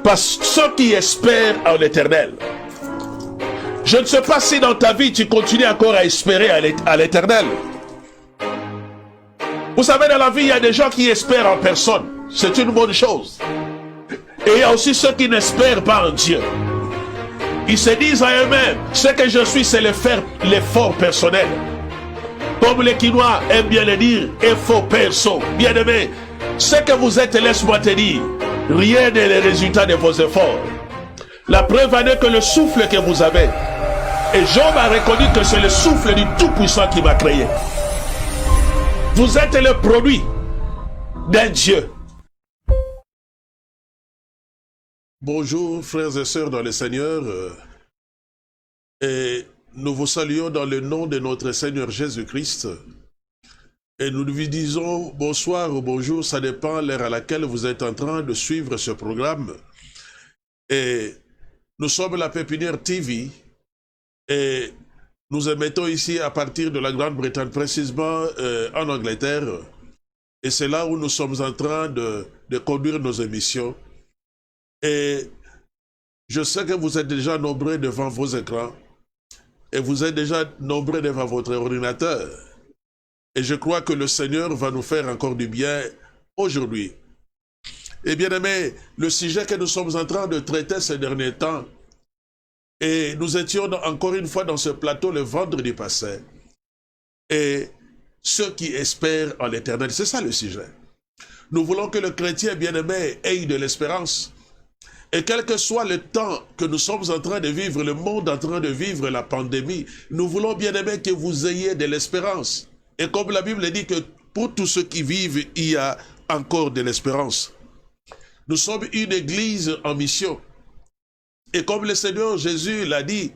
Parce ceux qui espèrent en l'Éternel. Je ne sais pas si dans ta vie, tu continues encore à espérer à l'Éternel. Vous savez, dans la vie, il y a des gens qui espèrent en personne. C'est une bonne chose. Et il y a aussi ceux qui n'espèrent pas en Dieu. Ils se disent à eux-mêmes, ce que je suis, c'est l'effort personnel. Comme les Quinois aiment bien le dire, effort perso. Bien-aimé, ce que vous êtes, laisse-moi te dire, rien n'est le résultat de vos efforts. La preuve en est que le souffle que vous avez, et Job a reconnu que c'est le souffle du Tout-Puissant qui m'a créé. Vous êtes le produit d'un Dieu. Bonjour frères et sœurs dans le Seigneur, et nous vous saluons dans le nom de notre Seigneur Jésus-Christ. Et nous vous disons bonsoir ou bonjour, ça dépend l'heure à laquelle vous êtes en train de suivre ce programme. Et nous sommes la Pépinière TV et nous émettons ici à partir de la Grande-Bretagne, précisément en Angleterre. Et c'est là où nous sommes en train de conduire nos émissions. Et je sais que vous êtes déjà nombreux devant vos écrans et vous êtes déjà nombreux devant votre ordinateur. Et je crois que le Seigneur va nous faire encore du bien aujourd'hui. Et bien aimé, le sujet que nous sommes en train de traiter ces derniers temps, et nous étions encore une fois dans ce plateau le vendredi passé, et ceux qui espèrent en l'Éternel, c'est ça le sujet. Nous voulons que le chrétien bien-aimé ait de l'espérance. Et quel que soit le temps que nous sommes en train de vivre, le monde en train de vivre la pandémie, nous voulons bien-aimé que vous ayez de l'espérance. Et comme la Bible dit que pour tous ceux qui vivent, il y a encore de l'espérance. Nous sommes une église en mission. Et comme le Seigneur Jésus l'a dit,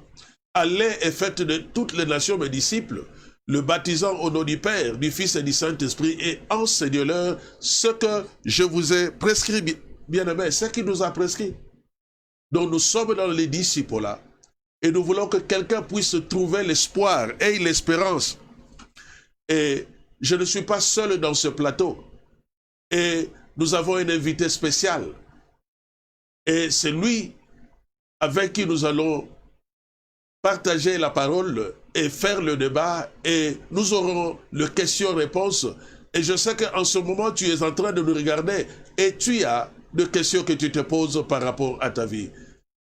allez et faites de toutes les nations mes disciples, le baptisant au nom du Père, du Fils et du Saint-Esprit, et enseignez-leur ce que je vous ai prescrit, bien-aimés, ce qu'il nous a prescrit. Donc nous sommes dans les disciples là, et nous voulons que quelqu'un puisse trouver l'espoir et l'espérance. Et je ne suis pas seul dans ce plateau. Et nous avons un invité spécial. Et c'est lui avec qui nous allons partager la parole et faire le débat. Et nous aurons le question-réponse. Et je sais qu'en ce moment, tu es en train de nous regarder. Et tu as des questions que tu te poses par rapport à ta vie.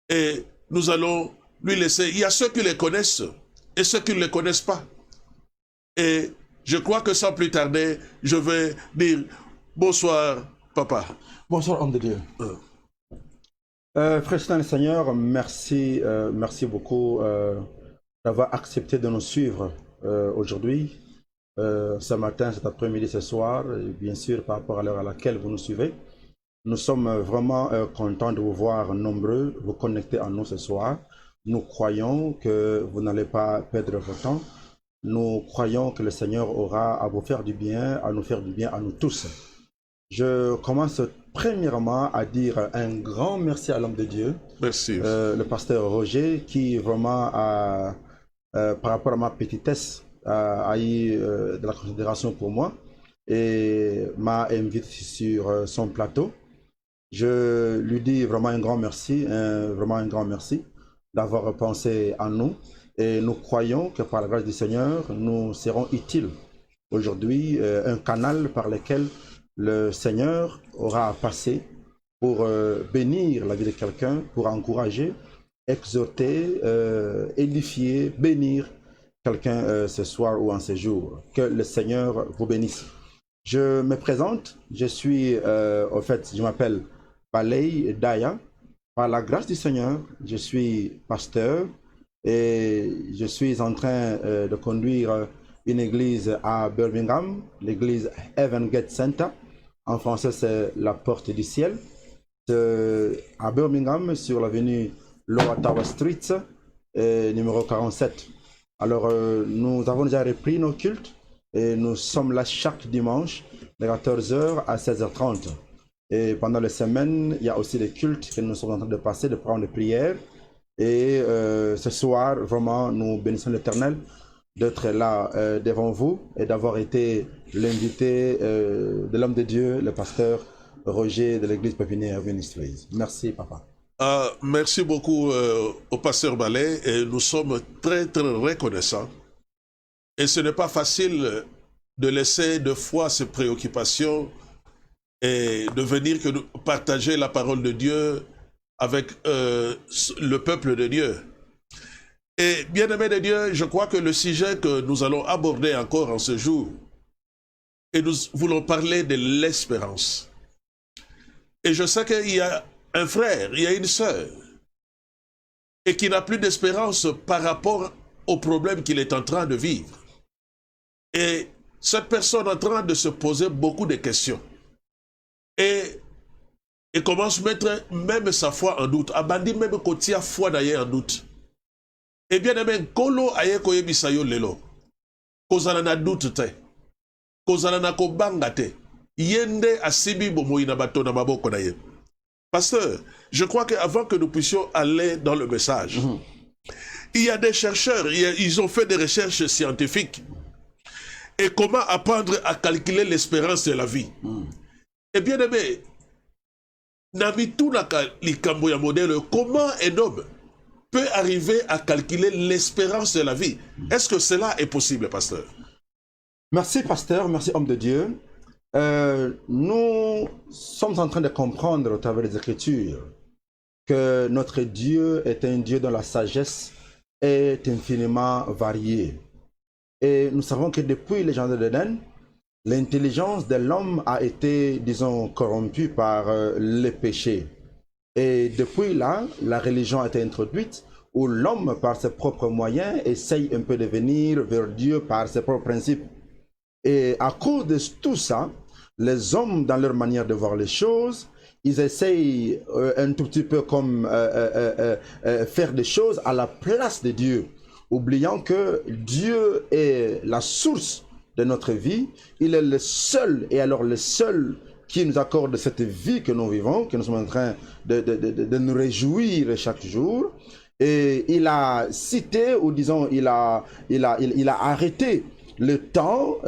Et nous allons lui laisser. Il y a ceux qui les connaissent et ceux qui ne les connaissent pas. Et je crois que sans plus tarder, je vais dire bonsoir, papa. Bonsoir, homme de Dieu. Frère dans le Seigneur, merci, merci beaucoup d'avoir accepté de nous suivre aujourd'hui, ce matin, cet après-midi, ce soir, et bien sûr par rapport à l'heure à laquelle vous nous suivez. Nous sommes vraiment contents de vous voir nombreux, vous connecter à nous ce soir. Nous croyons que vous n'allez pas perdre votre temps. Nous croyons que le Seigneur aura à vous faire du bien, à nous faire du bien à nous tous. Je commence premièrement à dire un grand merci à l'homme de Dieu. Merci. Le pasteur Roger, qui vraiment a, par rapport à ma petitesse, a eu de la considération pour moi et m'a invité sur son plateau. Je lui dis vraiment un grand merci, vraiment un grand merci d'avoir pensé à nous. Et nous croyons que par la grâce du Seigneur, nous serons utiles aujourd'hui, un canal par lequel le Seigneur aura à passer pour bénir la vie de quelqu'un, pour encourager, exhorter, édifier, bénir quelqu'un ce soir ou en ce jour. Que le Seigneur vous bénisse. Je me présente, je suis, au fait, je m'appelle Balei Daya. Par la grâce du Seigneur, je suis pasteur. Et je suis en train de conduire une église à Birmingham, l'église Heaven Gate Center. En français, c'est la porte du ciel. À Birmingham, sur l'avenue Lower Tower Street, numéro 47. Alors, nous avons déjà repris nos cultes et nous sommes là chaque dimanche de 14h à 16h30. Et pendant les semaines, il y a aussi des cultes que nous sommes en train de passer, de prendre des prières. Et ce soir, vraiment, nous bénissons l'Éternel d'être là devant vous et d'avoir été l'invité de l'homme de Dieu, le pasteur Roger de l'église Pépinière Ministries. Merci, papa. Merci beaucoup au pasteur Ballet et nous sommes très reconnaissants. Et ce n'est pas facile de laisser de fois ces préoccupations et de venir que nous partager la parole de Dieu avec le peuple de Dieu. Et bien-aimés de Dieu, je crois que le sujet que nous allons aborder encore en ce jour, et nous voulons parler de l'espérance. Et je sais qu'il y a un frère, il y a une sœur, et qui n'a plus d'espérance par rapport au problème qu'il est en train de vivre. Et cette personne est en train de se poser beaucoup de questions. Et commence à mettre même sa foi en doute. Abandi même kotia foi d'ailleurs en doute. Et bien aimé, kolo aye koye bisayo lelo. Kozala na doute te. Kozala na kobanga te. Yende asibi bomo ina bato na maboko na ye. Pasteur, je crois qu'avant que nous puissions aller dans le message, il y a des chercheurs, ils ont fait des recherches scientifiques. Et comment apprendre à calculer l'espérance de la vie. Et bien aimé, comment un homme peut arriver à calculer l'espérance de la vie? Est-ce que cela est possible, pasteur? Merci, pasteur. Merci, homme de Dieu. Nous sommes en train de comprendre au travers des Écritures que notre Dieu est un Dieu dont la sagesse est infiniment variée. Et nous savons que depuis les jardins d'Éden, l'intelligence de l'homme a été, disons, corrompue par les péchés. Et depuis là, la religion a été introduite où l'homme, par ses propres moyens, essaye un peu de venir vers Dieu par ses propres principes. Et à cause de tout ça, les hommes, dans leur manière de voir les choses, ils essayent un tout petit peu comme faire des choses à la place de Dieu, oubliant que Dieu est la source de notre vie. Il est le seul, et alors le seul qui nous accorde cette vie que nous vivons, que nous sommes en train de nous réjouir chaque jour. Et il a cité, ou disons, il a arrêté le temps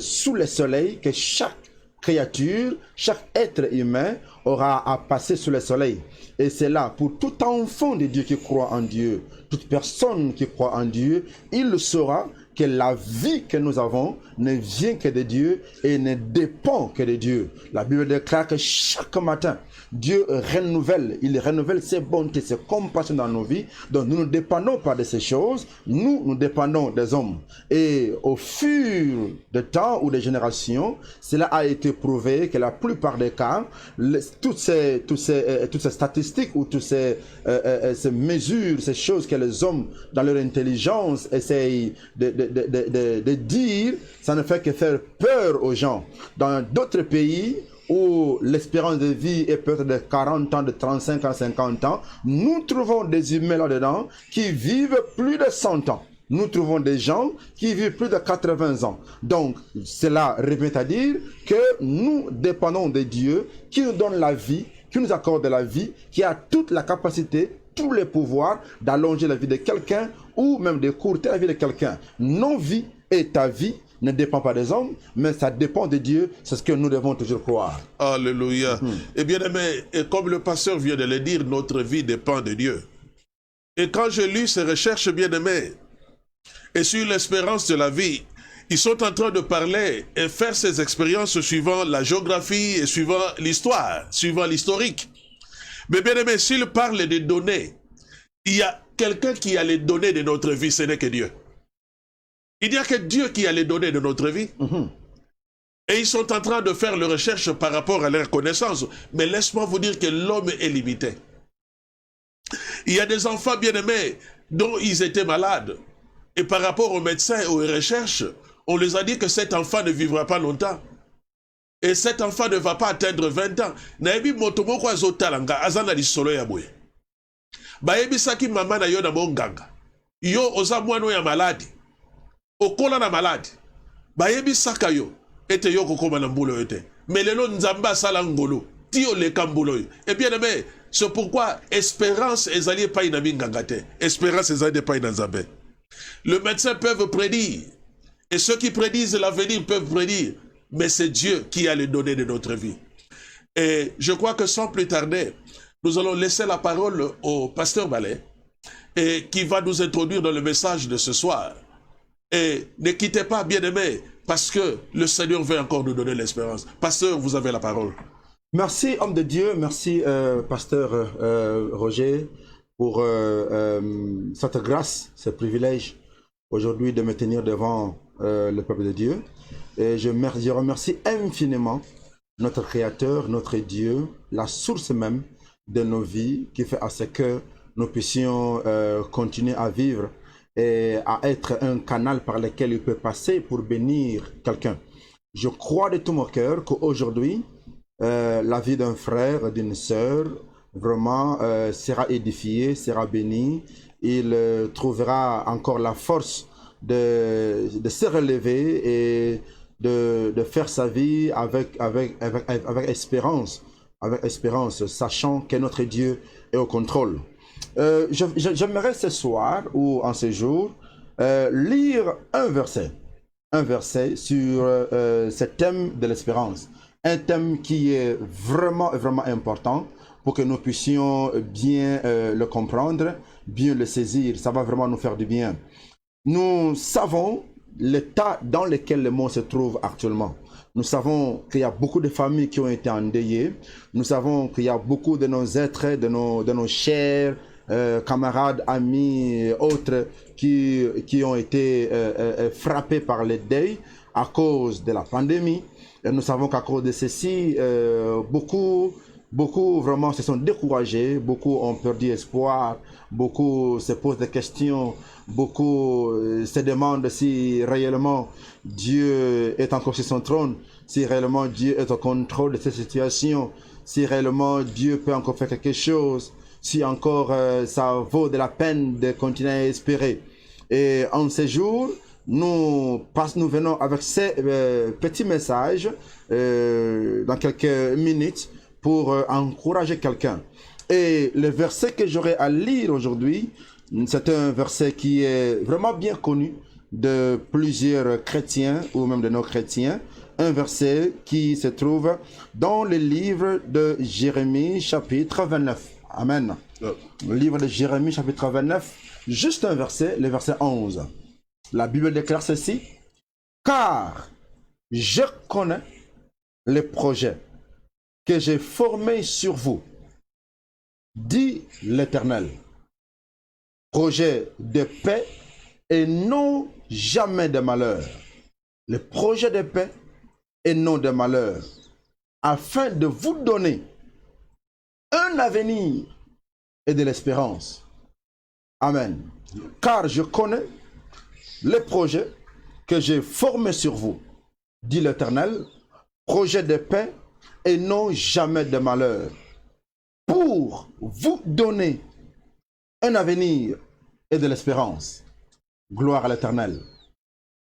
sous le soleil que chaque créature, chaque être humain aura à passer sous le soleil. Et c'est là, pour tout enfant de Dieu qui croit en Dieu, toute personne qui croit en Dieu, il saura que la vie que nous avons ne vient que de Dieu et ne dépend que de Dieu. La Bible déclare que chaque matin, Dieu renouvelle, il renouvelle ses bontés, ses compassions dans nos vies. Donc nous ne dépendons pas de ces choses, nous dépendons des hommes. Et au fur du temps ou des générations, cela a été prouvé que la plupart des cas, toutes ces statistiques ou toutes ces mesures, ces choses que les hommes, dans leur intelligence, essayent de dire, ça ne fait que faire peur aux gens. Dans d'autres pays où l'espérance de vie est peut-être de 40 ans, de 35 ans, 50 ans, nous trouvons des humains là-dedans qui vivent plus de 100 ans. Nous trouvons des gens qui vivent plus de 80 ans. Donc, cela revient à dire que nous dépendons de Dieu qui nous donne la vie, qui nous accorde la vie, qui a toute la capacité, tous les pouvoirs d'allonger la vie de quelqu'un ou même de courter la vie de quelqu'un. Nos vies et ta vie ne dépend pas des hommes, mais ça dépend de Dieu. C'est ce que nous devons toujours croire. Alléluia. Et bien aimé, et comme le pasteur vient de le dire, notre vie dépend de Dieu. Et quand j'ai lu ces recherches, bien aimé, et sur l'espérance de la vie, ils sont en train de parler et faire ces expériences suivant la géographie et suivant l'histoire, suivant l'historique. Mais bien aimé, s'il parle des données, il y a quelqu'un qui a les données de notre vie, ce n'est que Dieu. Il n'y a que Dieu qui a les données de notre vie. Et ils sont en train de faire leurs recherches par rapport à leur connaissance. Mais laisse-moi vous dire que l'homme est limité. Il y a des enfants bien-aimés dont ils étaient malades. Et par rapport aux médecins et aux recherches, on les a dit que cet enfant ne vivra pas longtemps. Et cet enfant ne va pas atteindre 20 ans. Naebi motomoko azotalanga azana li solo ya boye. Baebi saki mama na yo na monganga. Yo oza mwano ya maladi. Okola na maladi. Baebi saka yo. Ete yo kokoma na mbulo ete. Melelo nzamba sala ngolo. Tio le kambulo yo. Et bien aimé, c'est pourquoi espérance ezali pa ina mingangate. Espérance ezali pa ina nzambe. Le médecin peut prédire. Et ceux qui prédisent l'avenir peuvent prédire. Mais c'est Dieu qui a les données de notre vie. Et je crois que sans plus tarder, nous allons laisser la parole au pasteur Ballet, et qui va nous introduire dans le message de ce soir. Et ne quittez pas, bien-aimés, parce que le Seigneur veut encore nous donner l'espérance. Pasteur, vous avez la parole. Merci, homme de Dieu. Merci, pasteur Roger, pour cette grâce, ce privilège aujourd'hui de me tenir devant le peuple de Dieu. Et je remercie infiniment notre Créateur, notre Dieu, la source même de nos vies, qui fait à ce que nous puissions continuer à vivre et à être un canal par lequel il peut passer pour bénir quelqu'un. Je crois de tout mon cœur qu'aujourd'hui, la vie d'un frère, d'une sœur, vraiment sera édifiée, sera bénie. Il trouvera encore la force de se relever et de faire sa vie avec espérance, sachant que notre Dieu est au contrôle. J'aimerais ce soir ou en ce jour lire un verset sur ce thème de l'espérance. Un thème qui est vraiment important pour que nous puissions bien le comprendre, bien le saisir. Ça va vraiment nous faire du bien. Nous savons l'état dans lequel le monde se trouve actuellement. Nous savons qu'il y a beaucoup de familles qui ont été endeuillées. Nous savons qu'il y a beaucoup de nos êtres, de nos chers camarades, amis, autres qui ont été frappés par le deuil à cause de la pandémie. Et nous savons qu'à cause de ceci, beaucoup vraiment se sont découragés, beaucoup ont perdu espoir, beaucoup se posent des questions, beaucoup se demandent si réellement Dieu est encore sur son trône, si réellement Dieu est au contrôle de cette situation, si réellement Dieu peut encore faire quelque chose, si encore ça vaut de la peine de continuer à espérer. Et en ces jours, nous venons avec ces petits messages dans quelques minutes pour encourager quelqu'un. Et le verset que j'aurai à lire aujourd'hui, c'est un verset qui est vraiment bien connu de plusieurs chrétiens ou même de nos chrétiens. Un verset qui se trouve dans le livre de Jérémie chapitre 29. Amen. Le livre de Jérémie chapitre 29, juste un verset, le verset 11. La Bible déclare ceci: car je connais les projets que j'ai formés sur vous, dit l'Éternel. Projet de paix et non jamais de malheur. Le projet de paix et non de malheur, afin de vous donner un avenir et de l'espérance. Amen. Car je connais les projets que j'ai formés sur vous, dit l'Éternel, projet de paix et non jamais de malheur, pour vous donner un avenir et de l'espérance. Gloire à l'Éternel.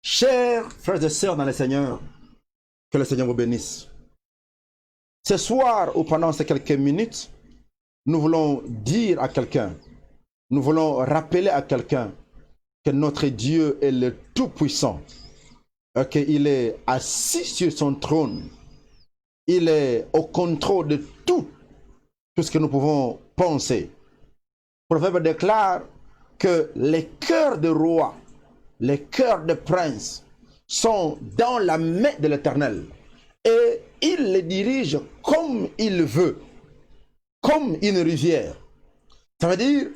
Chers frères et sœurs dans le Seigneur, que le Seigneur vous bénisse. Ce soir ou pendant ces quelques minutes, nous voulons dire à quelqu'un, nous voulons rappeler à quelqu'un que notre Dieu est le Tout-Puissant, qu'il est assis sur son trône, il est au contrôle de tout ce que nous pouvons penser. Le proverbe déclare que les cœurs de rois, les cœurs de princes sont dans la main de l'Éternel et il les dirige comme il veut, comme une rivière. Ça veut dire,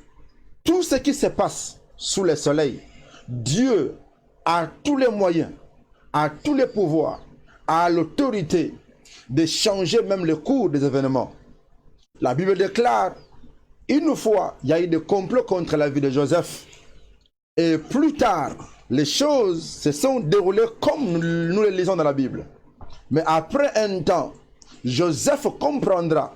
tout ce qui se passe sous le soleil, Dieu a tous les moyens, a tous les pouvoirs, a l'autorité de changer même le cours des événements. La Bible déclare, une fois, il y a eu des complots contre la vie de Joseph. Et plus tard, les choses se sont déroulées comme nous les lisons dans la Bible. Mais après un temps, Joseph comprendra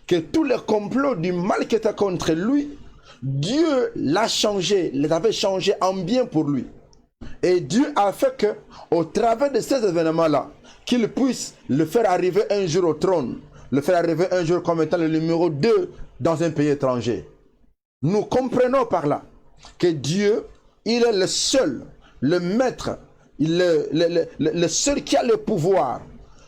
que tous les complots du mal qui étaient contre lui, Dieu l'a changé, les avait changés en bien pour lui. Et Dieu a fait que, au travers de ces événements-là, qu'il puisse le faire arriver un jour au trône, le faire arriver un jour comme étant le numéro 2 dans un pays étranger. Nous comprenons par là que Dieu, il est le seul, le maître, le seul qui a le pouvoir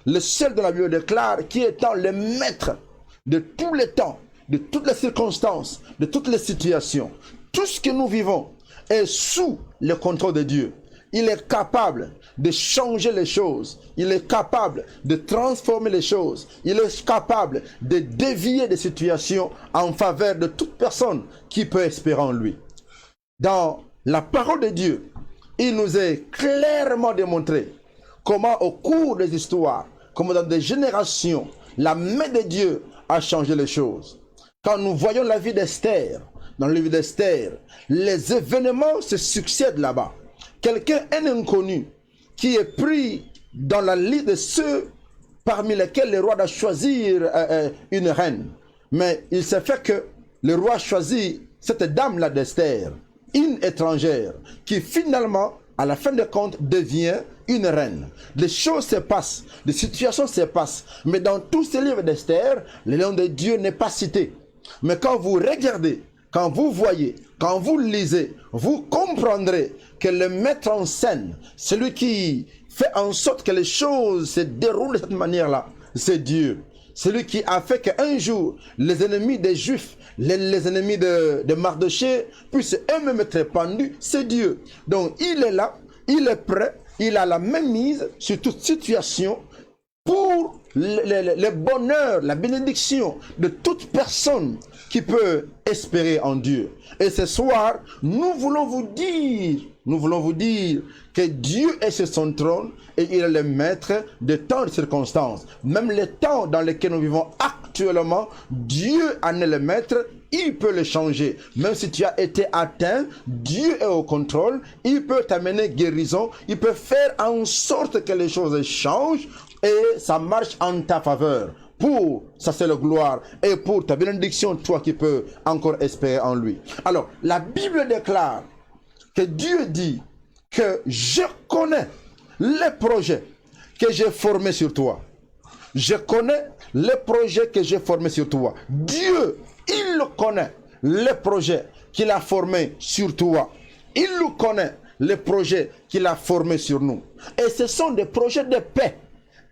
le seul de la Bible déclare qui étant le maître de tous les temps, de toutes les circonstances, de toutes les situations. Tout ce que nous vivons est sous le contrôle de Dieu. Il est capable de changer les choses. Il est capable de transformer les choses. Il est capable de dévier des situations en faveur de toute personne qui peut espérer en lui. Dans la parole de Dieu, il nous est clairement démontré comment au cours des histoires, comme dans des générations, la main de Dieu a changé les choses. Quand nous voyons la vie d'Esther, dans le livre d'Esther, les événements se succèdent là-bas. Quelqu'un, un inconnu, qui est pris dans la liste de ceux parmi lesquels le roi doit choisir une reine. Mais il s'est fait que le roi choisit cette dame-là d'Esther, une étrangère, qui finalement, à la fin de compte, devient une reine. Les choses se passent, les situations se passent. Mais dans tous ces livres d'Esther, le nom de Dieu n'est pas cité. Mais quand vous regardez, quand vous voyez, quand vous lisez, vous comprendrez que le metteur en scène, celui qui fait en sorte que les choses se déroulent de cette manière-là, c'est Dieu. Celui qui a fait qu'un jour, les ennemis des Juifs, les ennemis de Mardochée, puissent eux-mêmes être pendus, c'est Dieu. Donc il est là, il est prêt, il a la même mise sur toute situation pour le bonheur, la bénédiction de toute personne qui peut espérer en Dieu. Et ce soir, nous voulons vous dire que Dieu est sur son trône et il est le maître de tant de circonstances. Même les temps dans lesquels nous vivons actuellement, Dieu en est le maître, il peut le changer. Même si tu as été atteint, Dieu est au contrôle, il peut t'amener guérison, il peut faire en sorte que les choses changent et ça marche en ta faveur. Pour sa seule gloire et pour ta bénédiction, toi qui peux encore espérer en lui. Alors, la Bible déclare que Dieu dit que je connais les projets que j'ai formés sur toi. Je connais les projets que j'ai formés sur toi. Dieu, il connaît les projets qu'il a formés sur toi. Il connaît les projets qu'il a formés sur nous. Et ce sont des projets de paix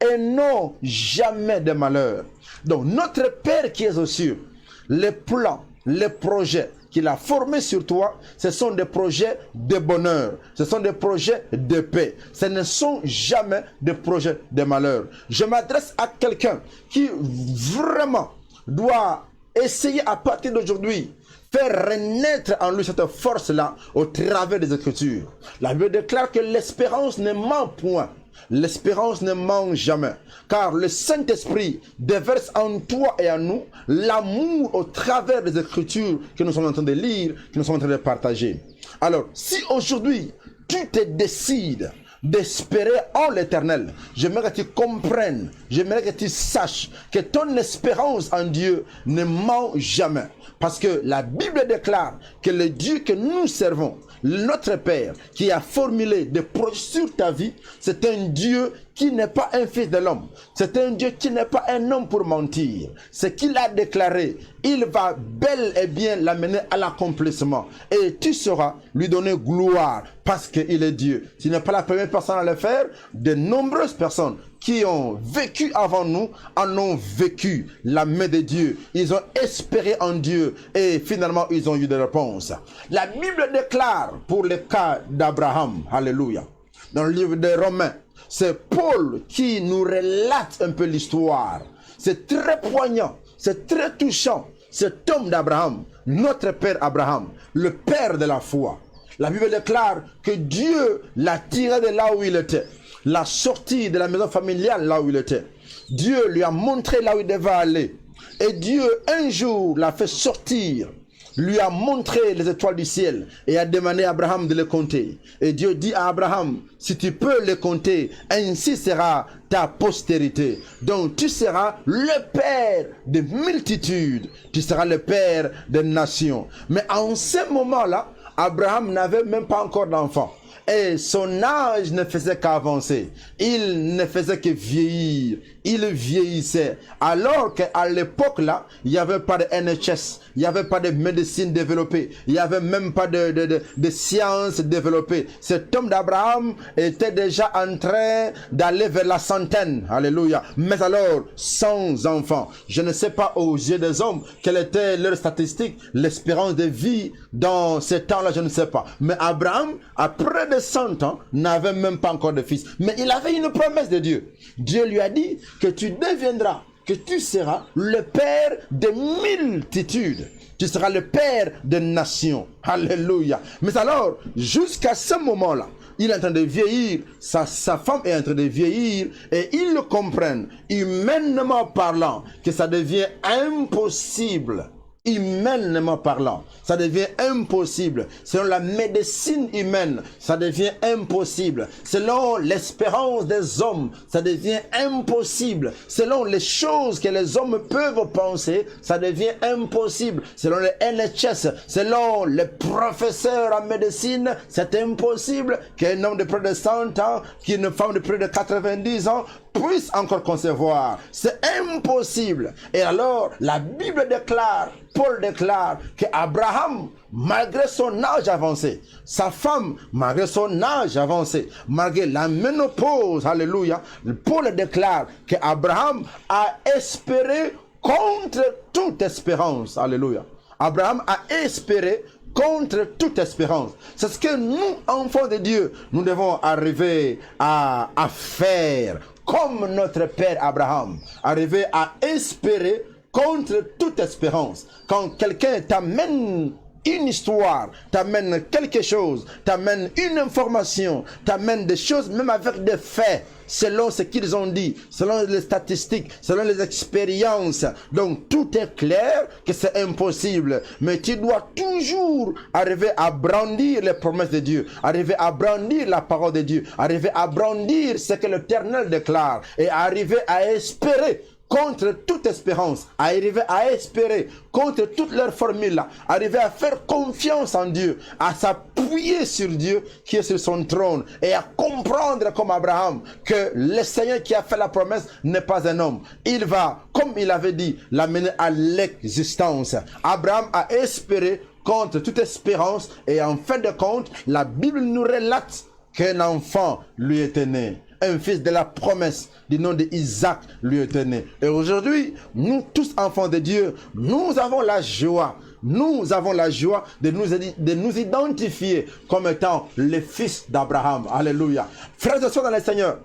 et non jamais de malheur. Donc notre Père qui est aux cieux, les plans, les projets qu'il a formés sur toi, ce sont des projets de bonheur, ce sont des projets de paix, ce ne sont jamais des projets de malheur. Je m'adresse à quelqu'un qui vraiment doit essayer à partir d'aujourd'hui faire renaître en lui cette force-là au travers des Écritures. La Bible déclare que l'espérance ne ment point. L'espérance ne ment jamais, car le Saint-Esprit déverse en toi et en nous l'amour au travers des Écritures que nous sommes en train de lire, que nous sommes en train de partager. Alors, si aujourd'hui tu te décides d'espérer en l'Éternel, j'aimerais que tu comprennes, j'aimerais que tu saches que ton espérance en Dieu ne ment jamais. Parce que la Bible déclare que le Dieu que nous servons, notre Père, qui a formulé des projets sur ta vie, c'est un Dieu qui n'est pas un fils de l'homme. C'est un Dieu qui n'est pas un homme pour mentir. Ce qu'il a déclaré, il va bel et bien l'amener à l'accomplissement. Et tu sauras lui donner gloire parce qu'il est Dieu. Tu n'es pas la première personne à le faire. De nombreuses personnes qui ont vécu avant nous en ont vécu la main de Dieu. Ils ont espéré en Dieu et finalement ils ont eu des réponses. La Bible déclare pour le cas d'Abraham, alléluia, dans le livre des Romains, c'est Paul qui nous relate un peu l'histoire. C'est très poignant, c'est très touchant. Cet homme d'Abraham, notre père Abraham, le père de la foi. La Bible déclare que Dieu l'a tiré de là où il était, l'a sorti de la maison familiale là où il était. Dieu lui a montré là où il devait aller. Et Dieu, un jour, l'a fait sortir, lui a montré les étoiles du ciel et a demandé à Abraham de les compter. Et Dieu dit à Abraham, si tu peux les compter, ainsi sera ta postérité. Donc tu seras le père de multitudes, tu seras le père des nations. Mais en ce moment-là, Abraham n'avait même pas encore d'enfant. Et son âge ne faisait qu'avancer. Il ne faisait que vieillir. Il vieillissait. Alors qu'à l'époque là, il n'y avait pas de NHS, il n'y avait pas de médecine développée, il n'y avait même pas de sciences développées. Cet homme d'Abraham était déjà en train d'aller vers la centaine. Alléluia. Mais alors, sans enfants. Je ne sais pas aux yeux des hommes quelle était leur statistique, l'espérance de vie dans ces temps-là, je ne sais pas. Mais Abraham, après de 100 ans, n'avait même pas encore de fils. Mais il avait une promesse de Dieu. Dieu lui a dit que tu deviendras, que tu seras le père de multitudes. Tu seras le père de nations. Alléluia. Mais alors, jusqu'à ce moment-là, il est en train de vieillir, sa femme est en train de vieillir, et ils le comprennent, humainement parlant, que ça devient impossible. Humainement parlant, ça devient impossible. Selon la médecine humaine, ça devient impossible. Selon l'espérance des hommes, ça devient impossible. Selon les choses que les hommes peuvent penser, ça devient impossible. Selon le NHS, selon les professeurs en médecine, c'est impossible qu'un homme de près de 100 ans, qu'une femme de près de 90 ans puisse encore concevoir. C'est impossible. Et alors, la Bible déclare, Paul déclare que Abraham, malgré son âge avancé, sa femme, malgré son âge avancé, malgré la ménopause, alléluia, Paul déclare que Abraham a espéré contre toute espérance, alléluia. Abraham a espéré contre toute espérance. C'est ce que nous, enfants de Dieu, nous devons arriver à faire, comme notre père Abraham, arriver à espérer contre toute espérance. Quand quelqu'un t'amène une histoire, t'amène quelque chose, t'amène une information, t'amène des choses, même avec des faits, selon ce qu'ils ont dit, selon les statistiques, selon les expériences. Donc tout est clair que c'est impossible. Mais tu dois toujours arriver à brandir les promesses de Dieu, arriver à brandir la parole de Dieu, arriver à brandir ce que l'Éternel déclare et arriver à espérer contre toute espérance, arriver à espérer contre toutes leurs formules, arriver à faire confiance en Dieu, à s'appuyer sur Dieu qui est sur son trône et à comprendre comme Abraham que le Seigneur qui a fait la promesse n'est pas un homme. Il va, comme il avait dit, l'amener à l'existence. Abraham a espéré contre toute espérance et en fin de compte, la Bible nous relate qu'un enfant lui était né. Un fils de la promesse du nom d'Isaac lui était né. Et aujourd'hui, nous tous enfants de Dieu, nous avons la joie. Nous avons la joie de nous identifier comme étant les fils d'Abraham. Alléluia. Frères et sœurs dans le Seigneur,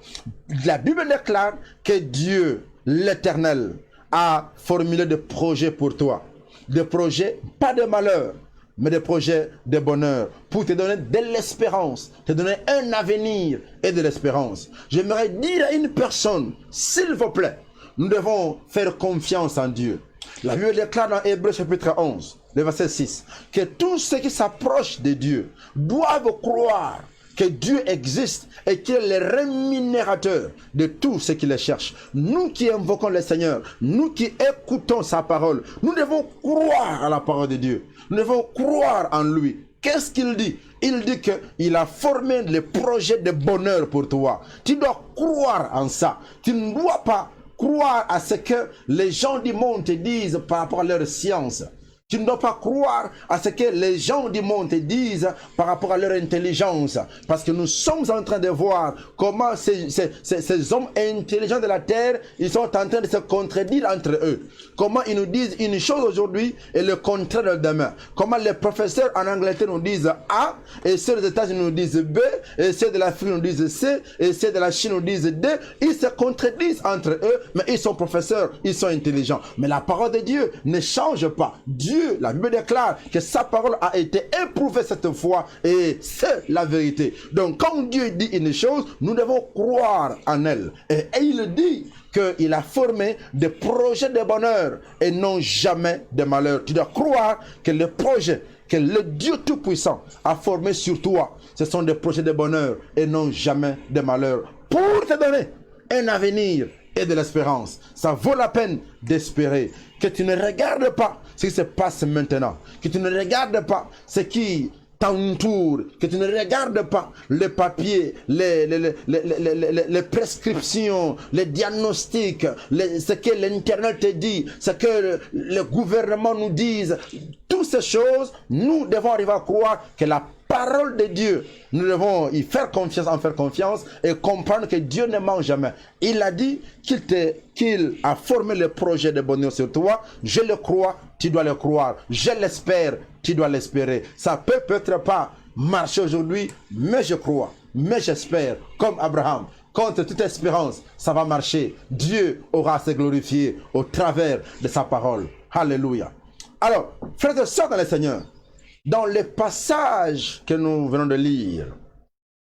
la Bible déclare que Dieu, l'Éternel, a formulé des projets pour toi. Des projets, pas de malheur, mais des projets de bonheur, pour te donner de l'espérance, te donner un avenir et de l'espérance. J'aimerais dire à une personne, s'il vous plaît, nous devons faire confiance en Dieu. La Bible déclare dans Hébreux chapitre 11, le verset 6, que tous ceux qui s'approchent de Dieu doivent croire que Dieu existe et qu'il est le rémunérateur de tous ceux qui le cherchent. Nous qui invoquons le Seigneur, nous qui écoutons sa parole, nous devons croire à la parole de Dieu. Nous devons croire en lui. Qu'est-ce qu'il dit? Il dit qu'il a formé les projets de bonheur pour toi. Tu dois croire en ça. Tu ne dois pas croire à ce que les gens du monde te disent par rapport à leur science. Tu ne dois pas croire à ce que les gens du monde te disent par rapport à leur intelligence. Parce que nous sommes en train de voir comment ces hommes intelligents de la terre, ils sont en train de se contredire entre eux. Comment ils nous disent une chose aujourd'hui et le contraire demain. Comment les professeurs en Angleterre nous disent A, et ceux des États-Unis nous disent B, et ceux de l'Afrique nous disent C, et ceux de la Chine nous disent D. Ils se contredisent entre eux, mais ils sont professeurs, ils sont intelligents. Mais la parole de Dieu ne change pas. Dieu, la Bible déclare que sa parole a été éprouvée cette fois et c'est la vérité. Donc quand Dieu dit une chose, nous devons croire en elle. Et il dit qu'il a formé des projets de bonheur et non jamais de malheur. Tu dois croire que les projets que le Dieu Tout-Puissant a formés sur toi, ce sont des projets de bonheur et non jamais de malheur. Pour te donner un avenir et de l'espérance. Ça vaut la peine d'espérer. Que tu ne regardes pas ce qui se passe maintenant. Que tu ne regardes pas ce qui t'entoure, que tu ne regardes pas les papiers, les prescriptions, les diagnostics, ce que l'Internet te dit, ce que le gouvernement nous dise, toutes ces choses, nous devons arriver à croire que la parole de Dieu, nous devons y faire confiance, en faire confiance et comprendre que Dieu ne ment jamais. Il a dit qu'il a formé le projet de bonheur sur toi. Je le crois, tu dois le croire. Je l'espère, tu dois l'espérer. Ça peut peut-être pas marcher aujourd'hui, mais je crois, mais j'espère, comme Abraham. Contre toute espérance, ça va marcher. Dieu aura à se glorifier au travers de sa parole. Alléluia. Alors, frères et sœurs dans le Seigneur, dans les passages que nous venons de lire,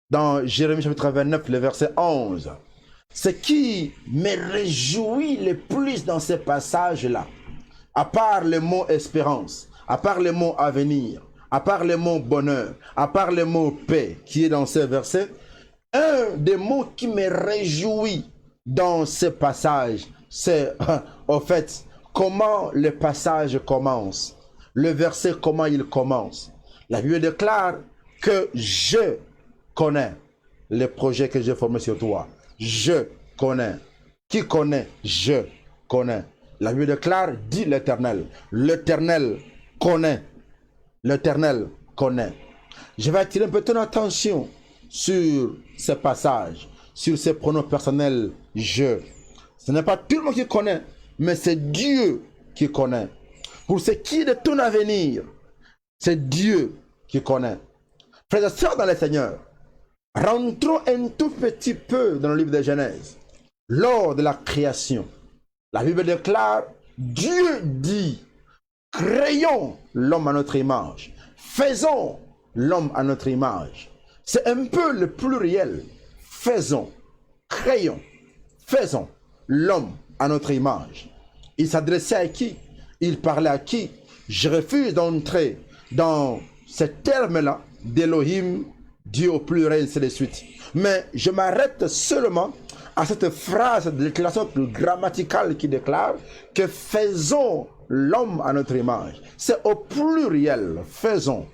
dans Jérémie chapitre 29, le verset 11, ce qui me réjouit le plus dans ces passages-là, à part le mot espérance, à part le mot avenir, à part le mot bonheur, à part le mot paix qui est dans ces versets, un des mots qui me réjouit dans ces passages, c'est au fait comment le passage commence. Le verset, comment il commence. La Bible déclare que je connais les projets que j'ai formés sur toi. Je connais. Qui connaît? Je connais. La Bible déclare, dit l'Éternel. L'Éternel connaît. L'Éternel connaît. Je vais attirer un peu ton attention sur ces passages, sur ces pronoms personnels je. Ce n'est pas tout le monde qui connaît, mais c'est Dieu qui connaît. Pour ce qui est de ton avenir, c'est Dieu qui connaît. Frères et sœurs dans le Seigneur, rentrons un tout petit peu dans le livre de Genèse. Lors de la création, la Bible déclare, Dieu dit, créons l'homme à notre image, faisons l'homme à notre image. C'est un peu le pluriel. Faisons, créons, faisons l'homme à notre image. Il s'adressait à qui? Il parlait à qui? Je refuse d'entrer dans ce terme-là d'Elohim, Dieu au pluriel, c'est de suite. Mais je m'arrête seulement à cette phrase de déclaration grammaticale qui déclare que faisons l'homme à notre image. C'est au pluriel, faisons,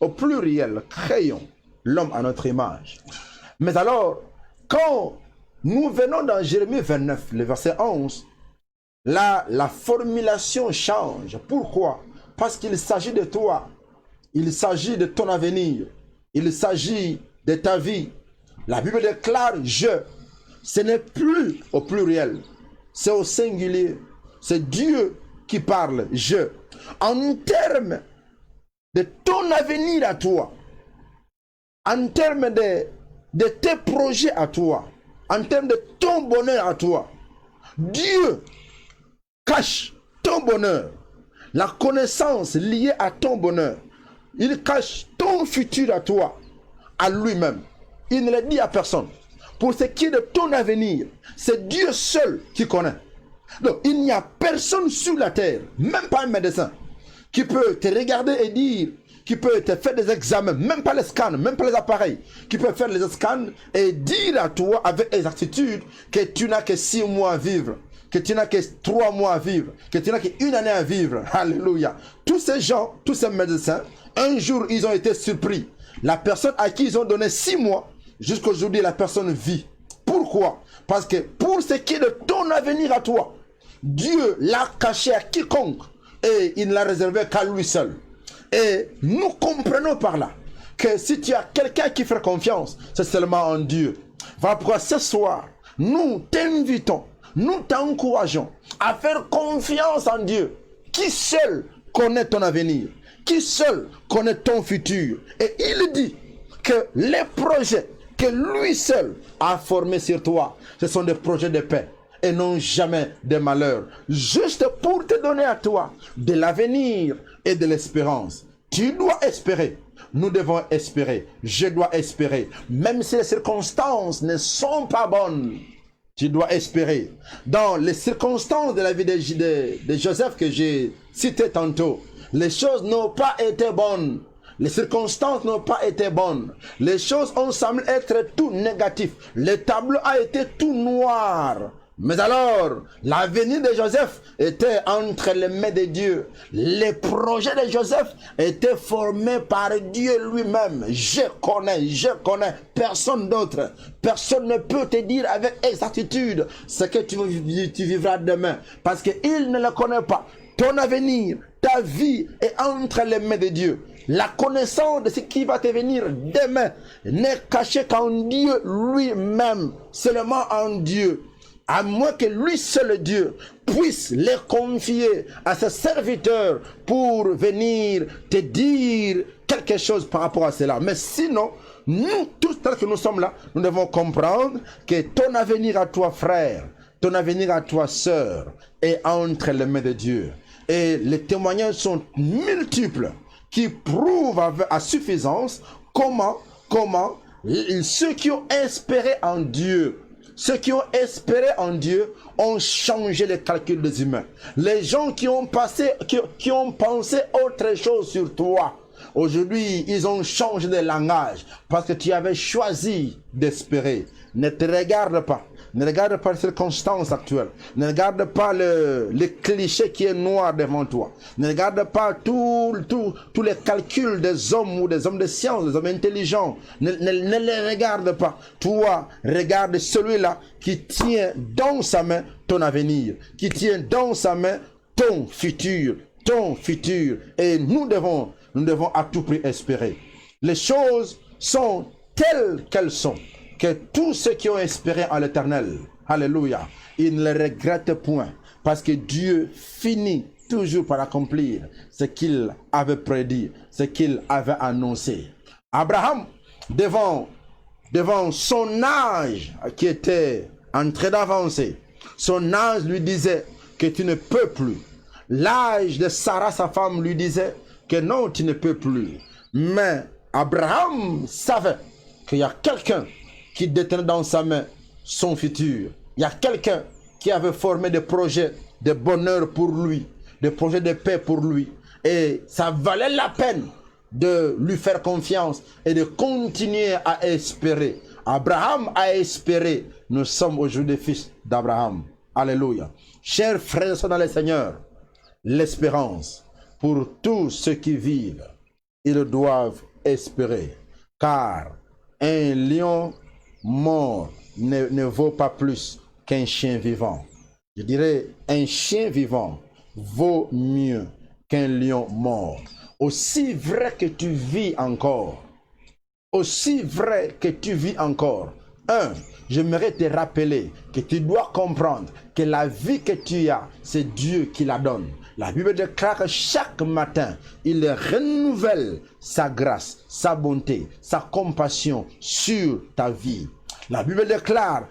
au pluriel, créons l'homme à notre image. Mais alors, quand nous venons dans Jérémie 29, le verset 11, là, la formulation change. Pourquoi? Parce qu'il s'agit de toi. Il s'agit de ton avenir. Il s'agit de ta vie. La Bible déclare je. Ce n'est plus au pluriel. C'est au singulier. C'est Dieu qui parle, je. En termes de ton avenir à toi, en termes de tes projets à toi, en termes de ton bonheur à toi, Dieu cache ton bonheur, la connaissance liée à ton bonheur. Il cache ton futur à toi, à lui-même. Il ne le dit à personne. Pour ce qui est de ton avenir, c'est Dieu seul qui connaît. Donc, il n'y a personne sur la terre, même pas un médecin, qui peut te regarder et dire, qui peut te faire des examens, même pas les scans, même pas les appareils, qui peut faire les scans et dire à toi avec exactitude que tu n'as que 6 mois à vivre, que tu n'as que 3 mois à vivre, que tu n'as qu'une année à vivre. Alléluia. Tous ces gens, tous ces médecins, un jour, ils ont été surpris. La personne à qui ils ont donné 6 mois, jusqu'à aujourd'hui, la personne vit. Pourquoi? Parce que pour ce qui est de ton avenir à toi, Dieu l'a caché à quiconque et il ne l'a réservé qu'à lui seul. Et nous comprenons par là que si tu as quelqu'un qui fait confiance, c'est seulement en Dieu. Voilà pourquoi ce soir, nous t'invitons, nous t'encourageons à faire confiance en Dieu, qui seul connaît ton avenir, qui seul connaît ton futur. Et il dit que les projets que lui seul a formés sur toi, ce sont des projets de paix et non jamais de malheur, juste pour te donner à toi de l'avenir et de l'espérance. Tu dois espérer. Nous devons espérer. Je dois espérer. Même si les circonstances ne sont pas bonnes, tu dois espérer. Dans les circonstances de la vie de Joseph que j'ai cité tantôt, les choses n'ont pas été bonnes. Les circonstances n'ont pas été bonnes. Les choses ont semblé être tout négatif. Le tableau a été tout noir. Mais alors, l'avenir de Joseph était entre les mains de Dieu. Les projets de Joseph étaient formés par Dieu lui-même. Je connais personne d'autre. Personne ne peut te dire avec exactitude ce que tu vivras demain. Parce qu'il ne le connaît pas. Ton avenir, ta vie est entre les mains de Dieu. La connaissance de ce qui va te venir demain n'est cachée qu'en Dieu lui-même. Seulement en Dieu. À moins que lui seul Dieu puisse les confier à ses serviteurs pour venir te dire quelque chose par rapport à cela. Mais sinon, nous, tous tels que nous sommes là, nous devons comprendre que ton avenir à toi, frère, ton avenir à toi, sœur, est entre les mains de Dieu. Et les témoignages sont multiples qui prouvent à suffisance comment ceux qui ont espéré en Dieu, ceux qui ont espéré en Dieu ont changé les calculs des humains. Les gens qui ont pensé autre chose sur toi, aujourd'hui, ils ont changé de langage parce que tu avais choisi d'espérer. Ne te regarde pas. Ne regarde pas les circonstances actuelles. Ne regarde pas le cliché qui est noir devant toi. Ne regarde pas tous les calculs des hommes ou des hommes de science, des hommes intelligents. Ne les regarde pas. Toi, regarde celui-là qui tient dans sa main ton avenir, qui tient dans sa main ton futur. Et nous devons à tout prix espérer. Les choses sont telles qu'elles sont. Que tous ceux qui ont espéré en l'Éternel, alléluia, ils ne le regrettent point. Parce que Dieu finit toujours par accomplir ce qu'il avait prédit, ce qu'il avait annoncé. Abraham, devant son âge qui était en train d'avancer, son âge lui disait que tu ne peux plus. L'âge de Sarah, sa femme, lui disait que non, tu ne peux plus. Mais Abraham savait qu'il y a quelqu'un qui détenait dans sa main son futur. Il y a quelqu'un qui avait formé des projets de bonheur pour lui, des projets de paix pour lui. Et ça valait la peine de lui faire confiance et de continuer à espérer. Abraham a espéré. Nous sommes aujourd'hui des fils d'Abraham. Alléluia. Chers frères et sœurs dans le Seigneur, l'espérance pour tous ceux qui vivent, ils doivent espérer. Car un lion mort ne vaut pas plus qu'un chien vivant. Je dirais, un chien vivant vaut mieux qu'un lion mort. Aussi vrai que tu vis encore, j'aimerais te rappeler que tu dois comprendre que la vie que tu as, c'est Dieu qui la donne. La Bible déclare que chaque matin, il renouvelle sa grâce, sa bonté, sa compassion sur ta vie. La Bible déclare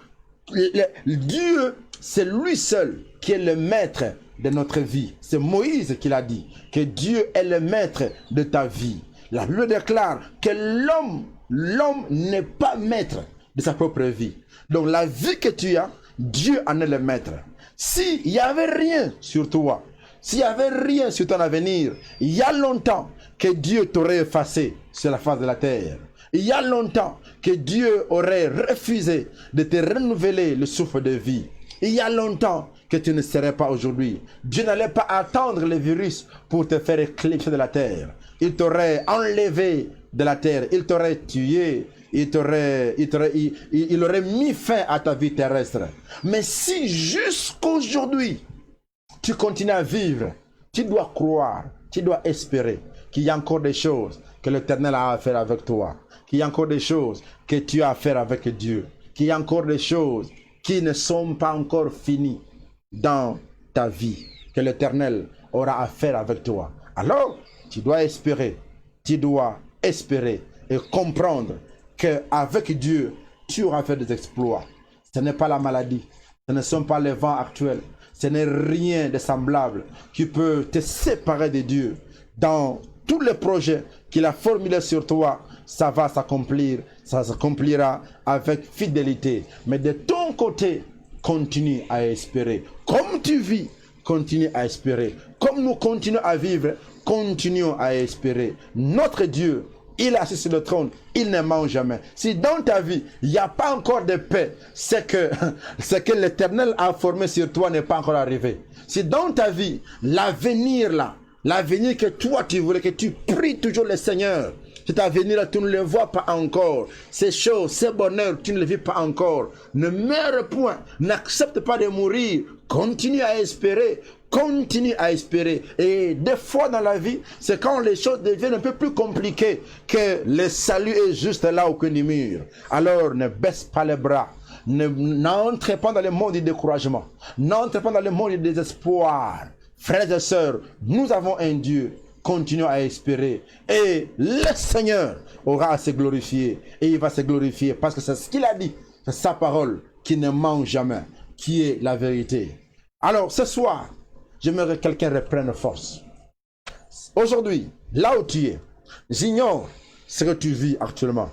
Dieu, c'est lui seul qui est le maître de notre vie. C'est Moïse qui l'a dit, que Dieu est le maître de ta vie. La Bible déclare que l'homme n'est pas maître de sa propre vie. Donc la vie que tu as, Dieu en est le maître. S'il n'y avait rien sur toi, s'il n'y avait rien sur ton avenir, il y a longtemps que Dieu t'aurait effacé sur la face de la terre. Il y a longtemps que Dieu aurait refusé de te renouveler le souffle de vie. Il y a longtemps que tu ne serais pas aujourd'hui. Dieu n'allait pas attendre le virus pour te faire éclipser de la terre. Il t'aurait enlevé de la terre. Il t'aurait tué. Il aurait mis fin à ta vie terrestre. Mais si jusqu'aujourd'hui, tu continues à vivre, tu dois croire, tu dois espérer qu'il y a encore des choses que l'Éternel a à faire avec toi. Qu'il y a encore des choses que tu as à faire avec Dieu. Qu'il y a encore des choses qui ne sont pas encore finies dans ta vie. Que l'Éternel aura à faire avec toi. Alors, tu dois espérer et comprendre qu'avec Dieu, tu auras fait des exploits. Ce n'est pas la maladie, ce ne sont pas les vents actuels, ce n'est rien de semblable qui peut te séparer de Dieu. Dans tous les projets qu'il a formulés sur toi, ça va s'accomplir, ça s'accomplira avec fidélité. Mais de ton côté, continue à espérer. Comme tu vis, continue à espérer. Comme nous continuons à vivre, continuons à espérer. Notre Dieu il est assis sur le trône, il ne ment jamais. Si dans ta vie, il n'y a pas encore de paix, c'est que l'Éternel a formé sur toi n'est pas encore arrivé. Si dans ta vie, l'avenir là, l'avenir que toi tu voulais, que tu pries toujours le Seigneur, cet avenir-là, tu ne le vois pas encore. Ces choses, ces bonheurs, tu ne les vis pas encore. Ne meurs point, n'accepte pas de mourir. Continue à espérer. Continue à espérer. Et des fois dans la vie, c'est quand les choses deviennent un peu plus compliquées que le salut est juste là au coin du mur. Alors ne baisse pas les bras. N'entrez pas dans le monde du découragement. N'entrez pas dans le monde du désespoir. Frères et sœurs, nous avons un Dieu. Continuons à espérer. Et le Seigneur aura à se glorifier. Et il va se glorifier parce que c'est ce qu'il a dit. C'est sa parole qui ne ment jamais, qui est la vérité. Alors ce soir, j'aimerais que quelqu'un reprenne force. Aujourd'hui, là où tu es, j'ignore ce que tu vis actuellement.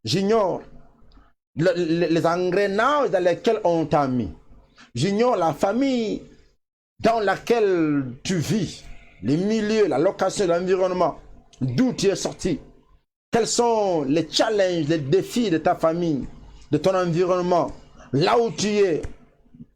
J'ignore les engrenages dans lesquels on t'a mis. J'ignore la famille dans laquelle tu vis. Les milieux, la location, l'environnement, d'où tu es sorti. Quels sont les challenges, les défis de ta famille, de ton environnement, là où tu es,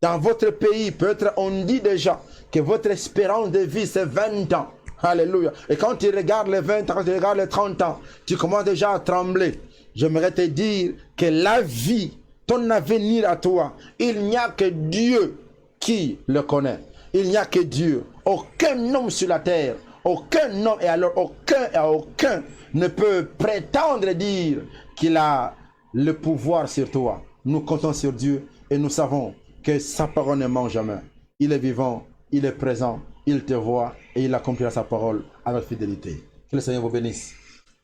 dans votre pays. Peut-être on dit déjà que votre espérance de vie c'est 20 ans. Alléluia. Et quand tu regardes les 20 ans, quand tu regardes les 30 ans, tu commences déjà à trembler. J'aimerais te dire que la vie, ton avenir à toi, il n'y a que Dieu qui le connaît. Il n'y a que Dieu. Aucun homme sur la terre, aucun homme, et alors aucun ne peut prétendre dire qu'il a le pouvoir sur toi. Nous comptons sur Dieu et nous savons que sa parole ne ment jamais. Il est vivant, il est présent, il te voit et il accomplira sa parole avec fidélité. Que le Seigneur vous bénisse.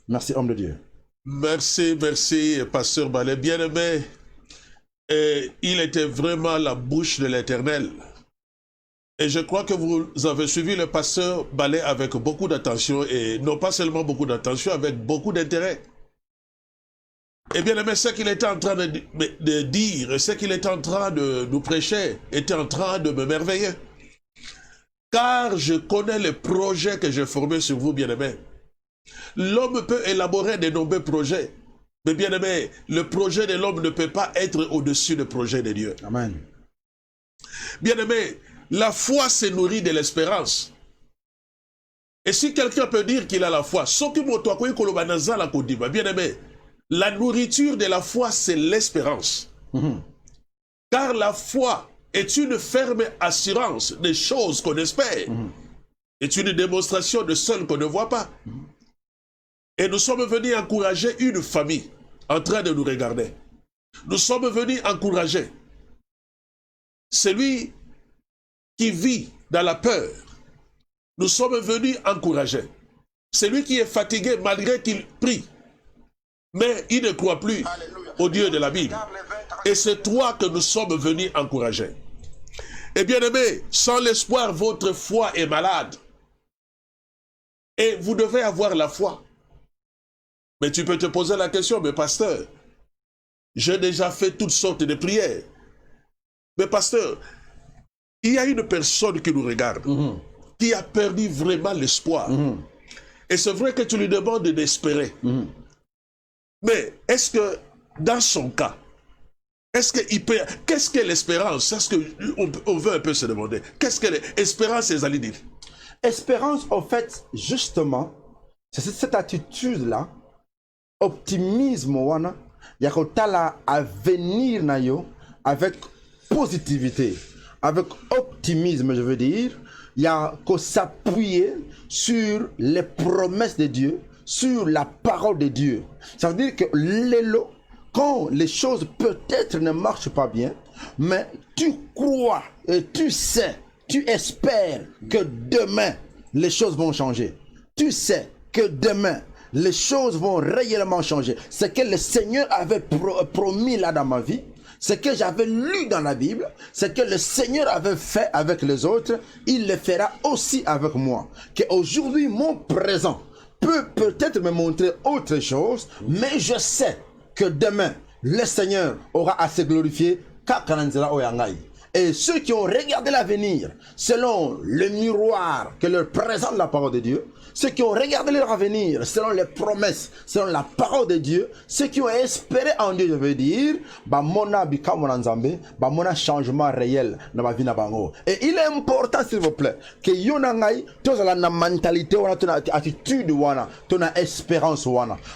Merci, homme de Dieu. Merci, pasteur Ballet. Bien-aimé, il était vraiment la bouche de l'Éternel. Et je crois que vous avez suivi le pasteur Ballet avec beaucoup d'attention, et non pas seulement beaucoup d'attention, avec beaucoup d'intérêt. Et bien aimé, ce qu'il était en train de dire, ce qu'il était en train de nous prêcher, était en train de me merveiller. Car je connais les projets que j'ai formés sur vous, bien aimé. L'homme peut élaborer de nombreux projets, mais bien aimé, le projet de l'homme ne peut pas être au-dessus du projet de Dieu. Amen. Bien aimé, la foi se nourrit de l'espérance. Et si quelqu'un peut dire qu'il a la foi, bien aimé, la nourriture de la foi, c'est l'espérance. Car la foi est une ferme assurance des choses qu'on espère. Est une démonstration de celles qu'on ne voit pas. Et nous sommes venus encourager une famille en train de nous regarder. Nous sommes venus encourager celui qui vit dans la peur. Nous sommes venus encourager celui qui est fatigué malgré qu'il prie. Mais il ne croit plus au Dieu de la Bible. Et c'est toi que nous sommes venus encourager. Et bien aimé, sans l'espoir, votre foi est malade. Et vous devez avoir la foi. Mais tu peux te poser la question, mais pasteur, j'ai déjà fait toutes sortes de prières. Mais pasteur, il y a une personne qui nous regarde, qui a perdu vraiment l'espoir. Et c'est vrai que tu lui demandes d'espérer. Mais est-ce que, dans son cas, est-ce qu'il peut... Qu'est-ce que l'espérance? C'est ce qu'on veut un peu se demander. Qu'est-ce que l'espérance, les allez dire? Espérance, en fait, justement, c'est cette attitude-là, optimisme, il y a à venir avec positivité, avec optimisme, je veux dire. Il y a qu'à s'appuyer sur les promesses de Dieu, sur la parole de Dieu. Ça veut dire que quand les choses peut-être ne marchent pas bien, mais tu crois et tu sais, tu espères que demain les choses vont changer. Tu sais que demain les choses vont réellement changer. Ce que le Seigneur avait promis là dans ma vie, ce que j'avais lu dans la Bible, ce que le Seigneur avait fait avec les autres, il le fera aussi avec moi. Qu'aujourd'hui, mon présent peut peut-être me montrer autre chose, mais je sais que demain, le Seigneur aura à se glorifier. Et ceux qui ont regardé l'avenir selon le miroir que leur présente la parole de Dieu, ceux qui ont regardé leur avenir selon les promesses, selon la parole de Dieu, ceux qui ont espéré en Dieu, je veux dire, mona bika mona nzambe, mona changement réel dans ma vie na bango. Et il est important, s'il vous plaît, que yonangai, tous la mentalité, ton attitude, ton espérance,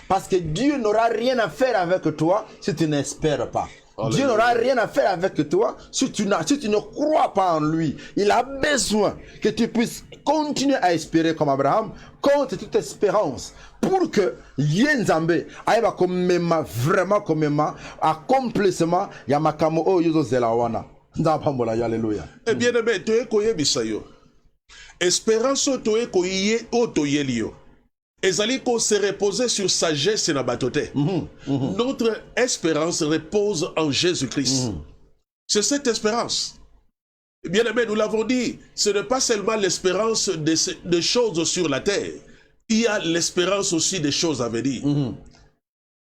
parce que Dieu n'aura rien à faire avec toi si tu n'espères pas. Dieu n'aura rien à faire avec toi si tu ne crois pas en lui. Il a besoin que tu puisses continuer à espérer comme Abraham, compte toute espérance, pour que Yenzambe aïba komema vraiment komema accomplissement ya makamo o yuzo zelawana. Ndapambola alléluia. Eh bien aimé, tu es koye bisayo. Espérance tu es koye o toyelio. Ezali ko se reposer sur sagesse na batote. Notre espérance repose en Jésus-Christ. C'est cette espérance. Bien aimé, nous l'avons dit, ce n'est pas seulement l'espérance des choses sur la terre. Il y a l'espérance aussi des choses à venir.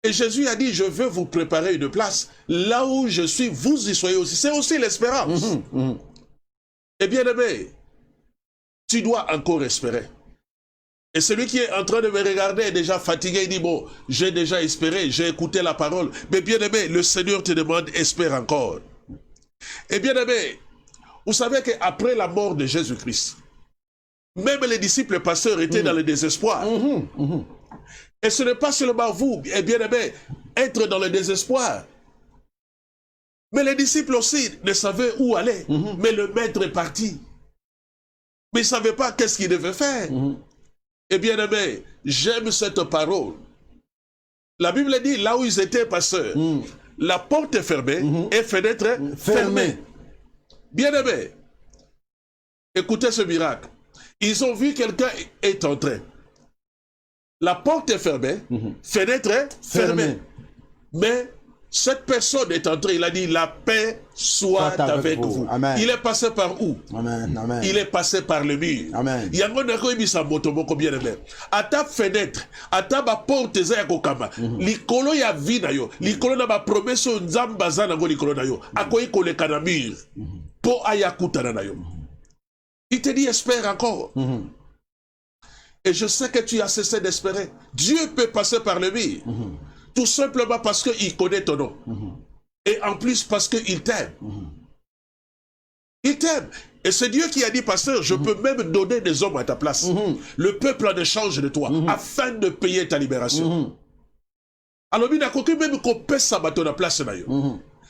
Et Jésus a dit, je veux vous préparer une place. Là où je suis, vous y soyez aussi. C'est aussi l'espérance. Et bien aimé, tu dois encore espérer. Et celui qui est en train de me regarder est déjà fatigué, il dit, bon, j'ai déjà espéré, j'ai écouté la parole. Mais bien aimé, le Seigneur te demande, espère encore. Et bien aimé, vous savez qu'après la mort de Jésus-Christ, même les disciples pasteurs étaient dans le désespoir. Et ce n'est pas seulement vous, et bien aimé, être dans le désespoir. Mais les disciples aussi ne savaient où aller. Mais le maître est parti. Mais ils ne savaient pas qu'est-ce qu'ils devaient faire. Et bien aimé, j'aime cette parole. La Bible dit, là où ils étaient pasteurs, la porte est fermée et fenêtre fermée. Bien aimé, écoutez ce miracle. Ils ont vu quelqu'un est entré. La porte est fermée, fenêtre fermée. Mais cette personne est entrée, il a dit, la paix soit avec vous. Amen. Il est passé par où? Amen. Amen. Il est passé par le mur. Amen. Il y a à ta fenêtre, à ta porte, l'icolo ya vie na yo, l'icolo na ba promesse nzambaza na go l'icolo na yo, akoyi koleka na mur, po ayakuta na yo. Il te dit, espère encore. Et je sais que tu as cessé d'espérer. Dieu peut passer par le mur. Tout simplement parce qu'il connaît ton nom. Et en plus parce qu'il t'aime. Il t'aime. Et c'est Dieu qui a dit, pasteur, je peux même donner des hommes à ta place. Le peuple en échange de toi, afin de payer ta libération. Alors, il y a même qu'on paie ça à ta place.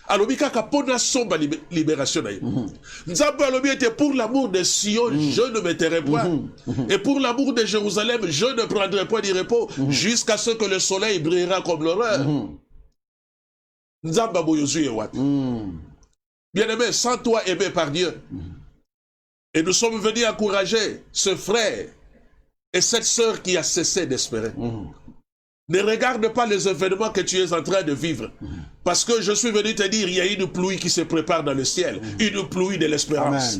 Alors, il y a somba libération. Nzamba était pour l'amour de Sion, je ne me tairai point. Et pour l'amour de Jérusalem, je ne prendrai point du repos jusqu'à ce que le soleil brillera comme l'aurore. Nzamba boyozu wat. Bien aimé, sans toi aimé par Dieu. Et nous sommes venus encourager ce frère et cette sœur qui a cessé d'espérer. Ne regarde pas les événements que tu es en train de vivre. Parce que je suis venu te dire, il y a une pluie qui se prépare dans le ciel. Une pluie de l'espérance.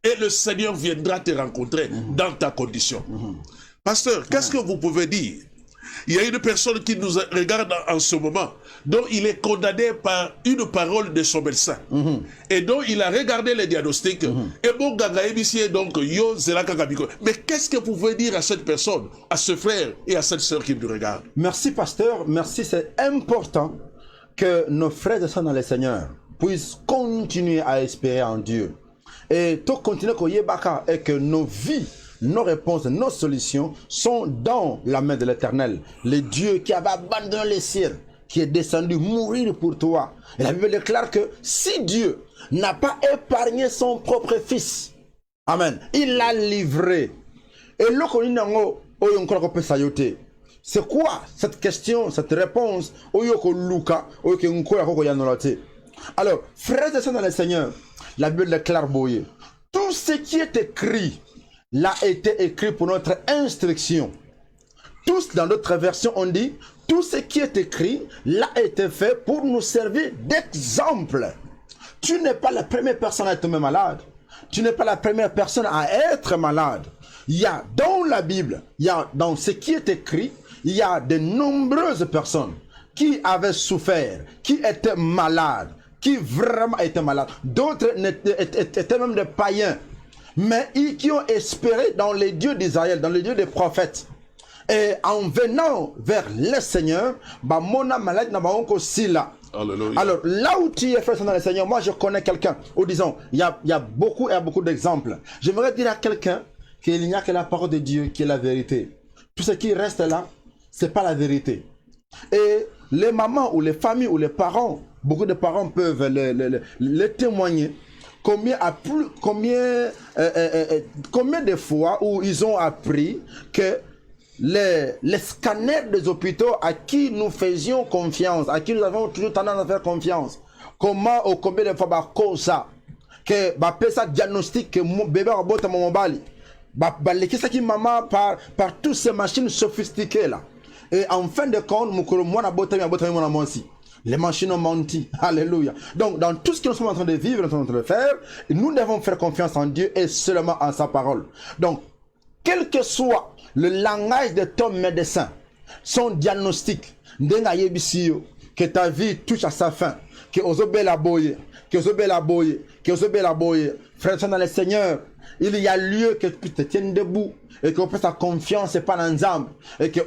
Et le Seigneur viendra te rencontrer dans ta condition. Pasteur, qu'est-ce que vous pouvez dire? Il y a une personne qui nous regarde en ce moment, dont il est condamné par une parole de son médecin. Et dont il a regardé les diagnostics. Et mon gaga ébicier, donc, yo, mais qu'est-ce que vous pouvez dire à cette personne, à ce frère et à cette sœur qui nous regarde? Merci, pasteur. Merci. C'est important que nos frères et sœurs dans le Seigneur puissent continuer à espérer en Dieu. Et tout continuer et que nos vies, nos réponses, nos solutions sont dans la main de l'Éternel. Le Dieu qui avait abandonné les cieux, qui est descendu mourir pour toi. Et la Bible déclare que si Dieu n'a pas épargné son propre fils, amen, il l'a livré. Et c'est quoi cette question, cette réponse? Alors, frères et sœurs dans le Seigneur, la Bible déclare boyer. Tout ce qui est écrit l'a été écrit pour notre instruction. Tous dans notre version on dit, tout ce qui est écrit l'a été fait pour nous servir d'exemple. Tu n'es pas la première personne à être malade. Tu n'es pas la première personne à être malade. Il y a dans la Bible, il y a dans ce qui est écrit, il y a de nombreuses personnes qui avaient souffert, qui étaient malades, qui vraiment étaient malades. D'autres étaient même des païens, mais qui ont espéré dans les dieux d'Israël, dans les dieux des prophètes. Et en venant vers le Seigneur, mona malade n'a pas aussi là. Alléluia. Alors, là où tu es, frère dans le Seigneur, moi je connais quelqu'un, ou disons, il y a beaucoup d'exemples. J'aimerais dire à quelqu'un qu'il n'y a que la parole de Dieu qui est la vérité. Tout ce qui reste là, c'est pas la vérité. Et les mamans ou les familles ou les parents, beaucoup de parents peuvent le témoigner. Combien de fois où ils ont appris que les scanners des hôpitaux à qui nous faisions confiance, à qui nous avons toujours tendance à faire confiance, combien de fois ça que ça diagnostic que mon bébé a beau mon bali ça qui maman par toutes ces machines sophistiquées là, et en fin de compte mon aussi. Les machines ont menti. Alléluia. Donc, dans tout ce que nous sommes en train de vivre, nous sommes en train de faire, nous devons faire confiance en Dieu et seulement en sa parole. Donc, quel que soit le langage de ton médecin, son diagnostic, que ta vie touche à sa fin, que frère dans le Seigneur, il y a lieu que tu te tiennes debout et que ta confiance n'est pas dans l'âme et que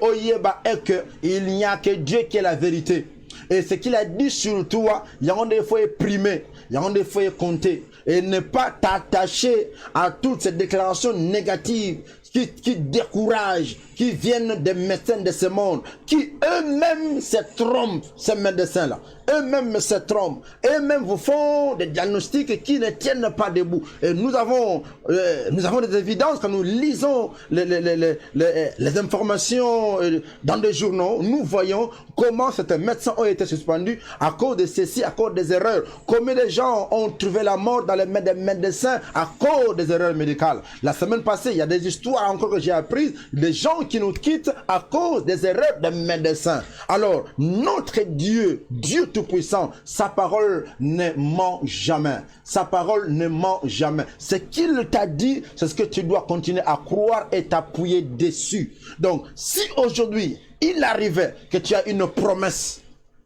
il n'y a que Dieu qui est la vérité. Et ce qu'il a dit sur toi, il y a des fois primé, il y a des fois compté. Et ne pas t'attacher à toutes ces déclarations négatives qui découragent, qui viennent des médecins de ce monde, qui eux-mêmes se trompent, ces médecins-là. Eux-mêmes se trompent. Eux-mêmes vous font des diagnostics qui ne tiennent pas debout. Et nous avons des évidences quand nous lisons les informations dans des journaux. Nous voyons comment certains médecins ont été suspendus à cause de ceci, à cause des erreurs. Combien de gens ont trouvé la mort dans les médecins à cause des erreurs médicales. La semaine passée, il y a des histoires encore que j'ai apprises, des gens qui nous quittent à cause des erreurs des médecins. Alors, notre Dieu, Dieu Tout-Puissant, sa parole ne ment jamais. Sa parole ne ment jamais. Ce qu'il t'a dit, c'est ce que tu dois continuer à croire et t'appuyer dessus. Donc, si aujourd'hui, il arrivait que tu as une promesse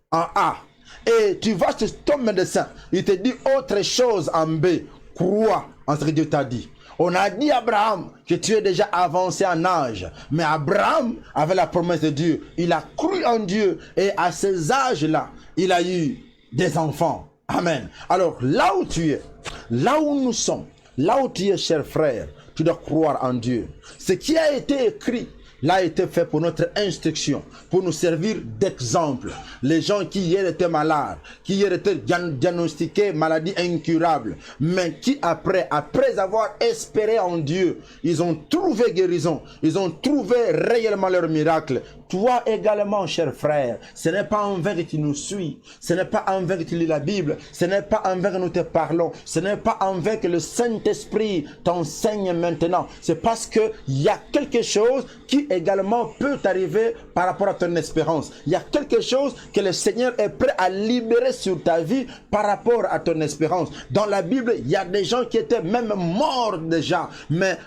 en A, et tu vas chez ton médecin, il te dit autre chose en B, crois en ce que Dieu t'a dit. On a dit à Abraham que tu es déjà avancé en âge. Mais Abraham avait la promesse de Dieu. Il a cru en Dieu. Et à ces âges-là, il a eu des enfants. Amen. Alors, là où tu es, là où nous sommes, là où tu es, cher frère, tu dois croire en Dieu. Ce qui a été écrit, l'a été fait pour notre instruction, pour nous servir d'exemple. Les gens qui hier étaient malades, qui hier étaient diagnostiqués maladie incurable, mais qui après avoir espéré en Dieu, ils ont trouvé guérison, ils ont trouvé réellement leur miracle. Toi également, cher frère, ce n'est pas en vain que tu nous suis, ce n'est pas en vain que tu lis la Bible, ce n'est pas en vain que nous te parlons, ce n'est pas en vain que le Saint-Esprit t'enseigne maintenant. C'est parce qu'il y a quelque chose qui également peut t'arriver par rapport à ton espérance. Il y a quelque chose que le Seigneur est prêt à libérer sur ta vie par rapport à ton espérance. Dans la Bible, il y a des gens qui étaient même morts déjà, mais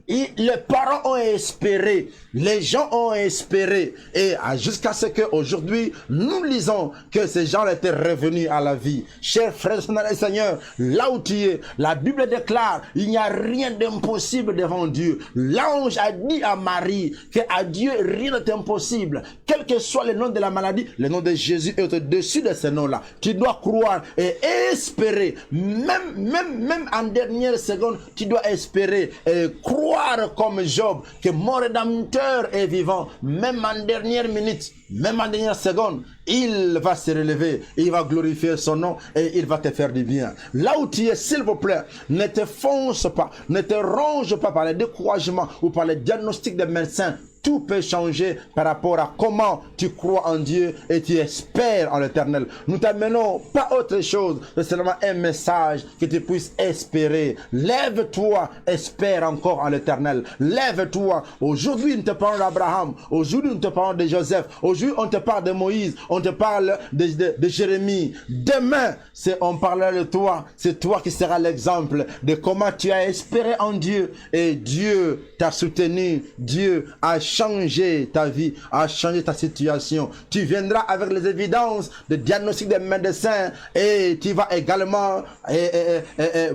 les parents ont espéré, les gens ont espéré, et jusqu'à ce qu'aujourd'hui nous lisons que ces gens étaient revenus à la vie. Chers frères et Seigneur, là où tu es, la Bible déclare il n'y a rien d'impossible devant Dieu. L'ange a dit à Marie qu'à Dieu rien n'est impossible. Quel que soit le nom de la maladie, le nom de Jésus est au-dessus de ce nom-là. Tu dois croire et espérer, même en dernière seconde, tu dois espérer et croire comme Job que mon Rédempteur est vivant, même en dernière minute, même en dernière seconde, il va se relever, il va glorifier son nom et il va te faire du bien. Là où tu es, s'il vous plaît, ne te fonce pas, ne te ronge pas par les découragements ou par les diagnostics des médecins. Tout peut changer par rapport à comment tu crois en Dieu et tu espères en l'Éternel. Nous t'amenons pas autre chose, c'est seulement un message que tu puisses espérer. Lève-toi, espère encore en l'Éternel. Lève-toi. Aujourd'hui, nous te parlons d'Abraham. Aujourd'hui, nous te parlons de Joseph. Aujourd'hui, on te parle de Moïse. On te parle de Jérémie. Demain, on parlera de toi. C'est toi qui seras l'exemple de comment tu as espéré en Dieu. Et Dieu t'a soutenu. Dieu a changer ta vie, à changer ta situation. Tu viendras avec les évidences, le diagnostic des médecins et tu vas également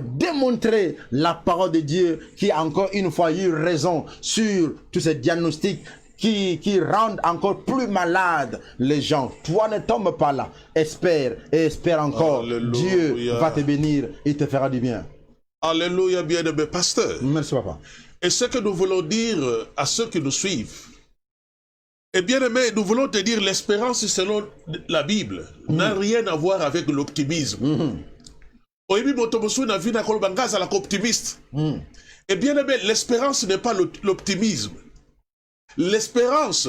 démontrer la parole de Dieu qui a encore une fois eu raison sur tous ces diagnostics qui rendent encore plus malades les gens. Toi, ne tombe pas là. Espère et espère encore. Alléluia. Dieu va te bénir et te fera du bien. Alléluia, bien-aimé pasteur. Merci, papa. Et ce que nous voulons dire à ceux qui nous suivent, et bien aimé, nous voulons te dire, l'espérance selon la Bible n'a rien à voir avec l'optimisme. Optimiste. Et bien aimé, l'espérance n'est pas l'optimisme. L'espérance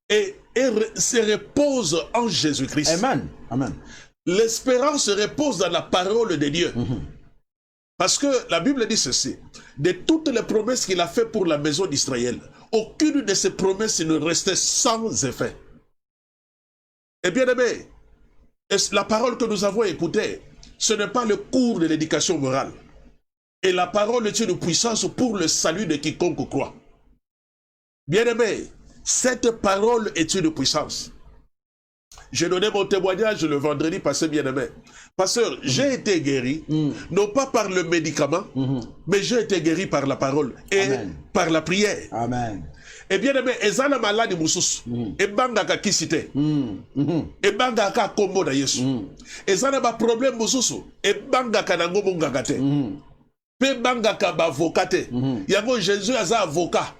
se repose en Jésus-Christ. Amen. Amen. L'espérance se repose dans la parole de Dieu. Parce que la Bible dit ceci, de toutes les promesses qu'il a faites pour la maison d'Israël, aucune de ces promesses ne restait sans effet. Et bien aimé, la parole que nous avons écoutée, ce n'est pas le cours de l'éducation morale. Et la parole est une puissance pour le salut de quiconque croit. Bien aimé, cette parole est une puissance. J'ai donné mon témoignage le vendredi passé, bien aimé. Pasteur, j'ai été guéri, non pas par le médicament, mais j'ai été guéri par la parole et par la prière. Amen. Et bien aimé, ezana maladi mususu, ebangaka kisite, ebangaka kombo na Yesu. Ezana ba problème mususu, ebangaka na ngomo ngakate. Pe bangaka ba avocate. Yango Jésus aza avocat.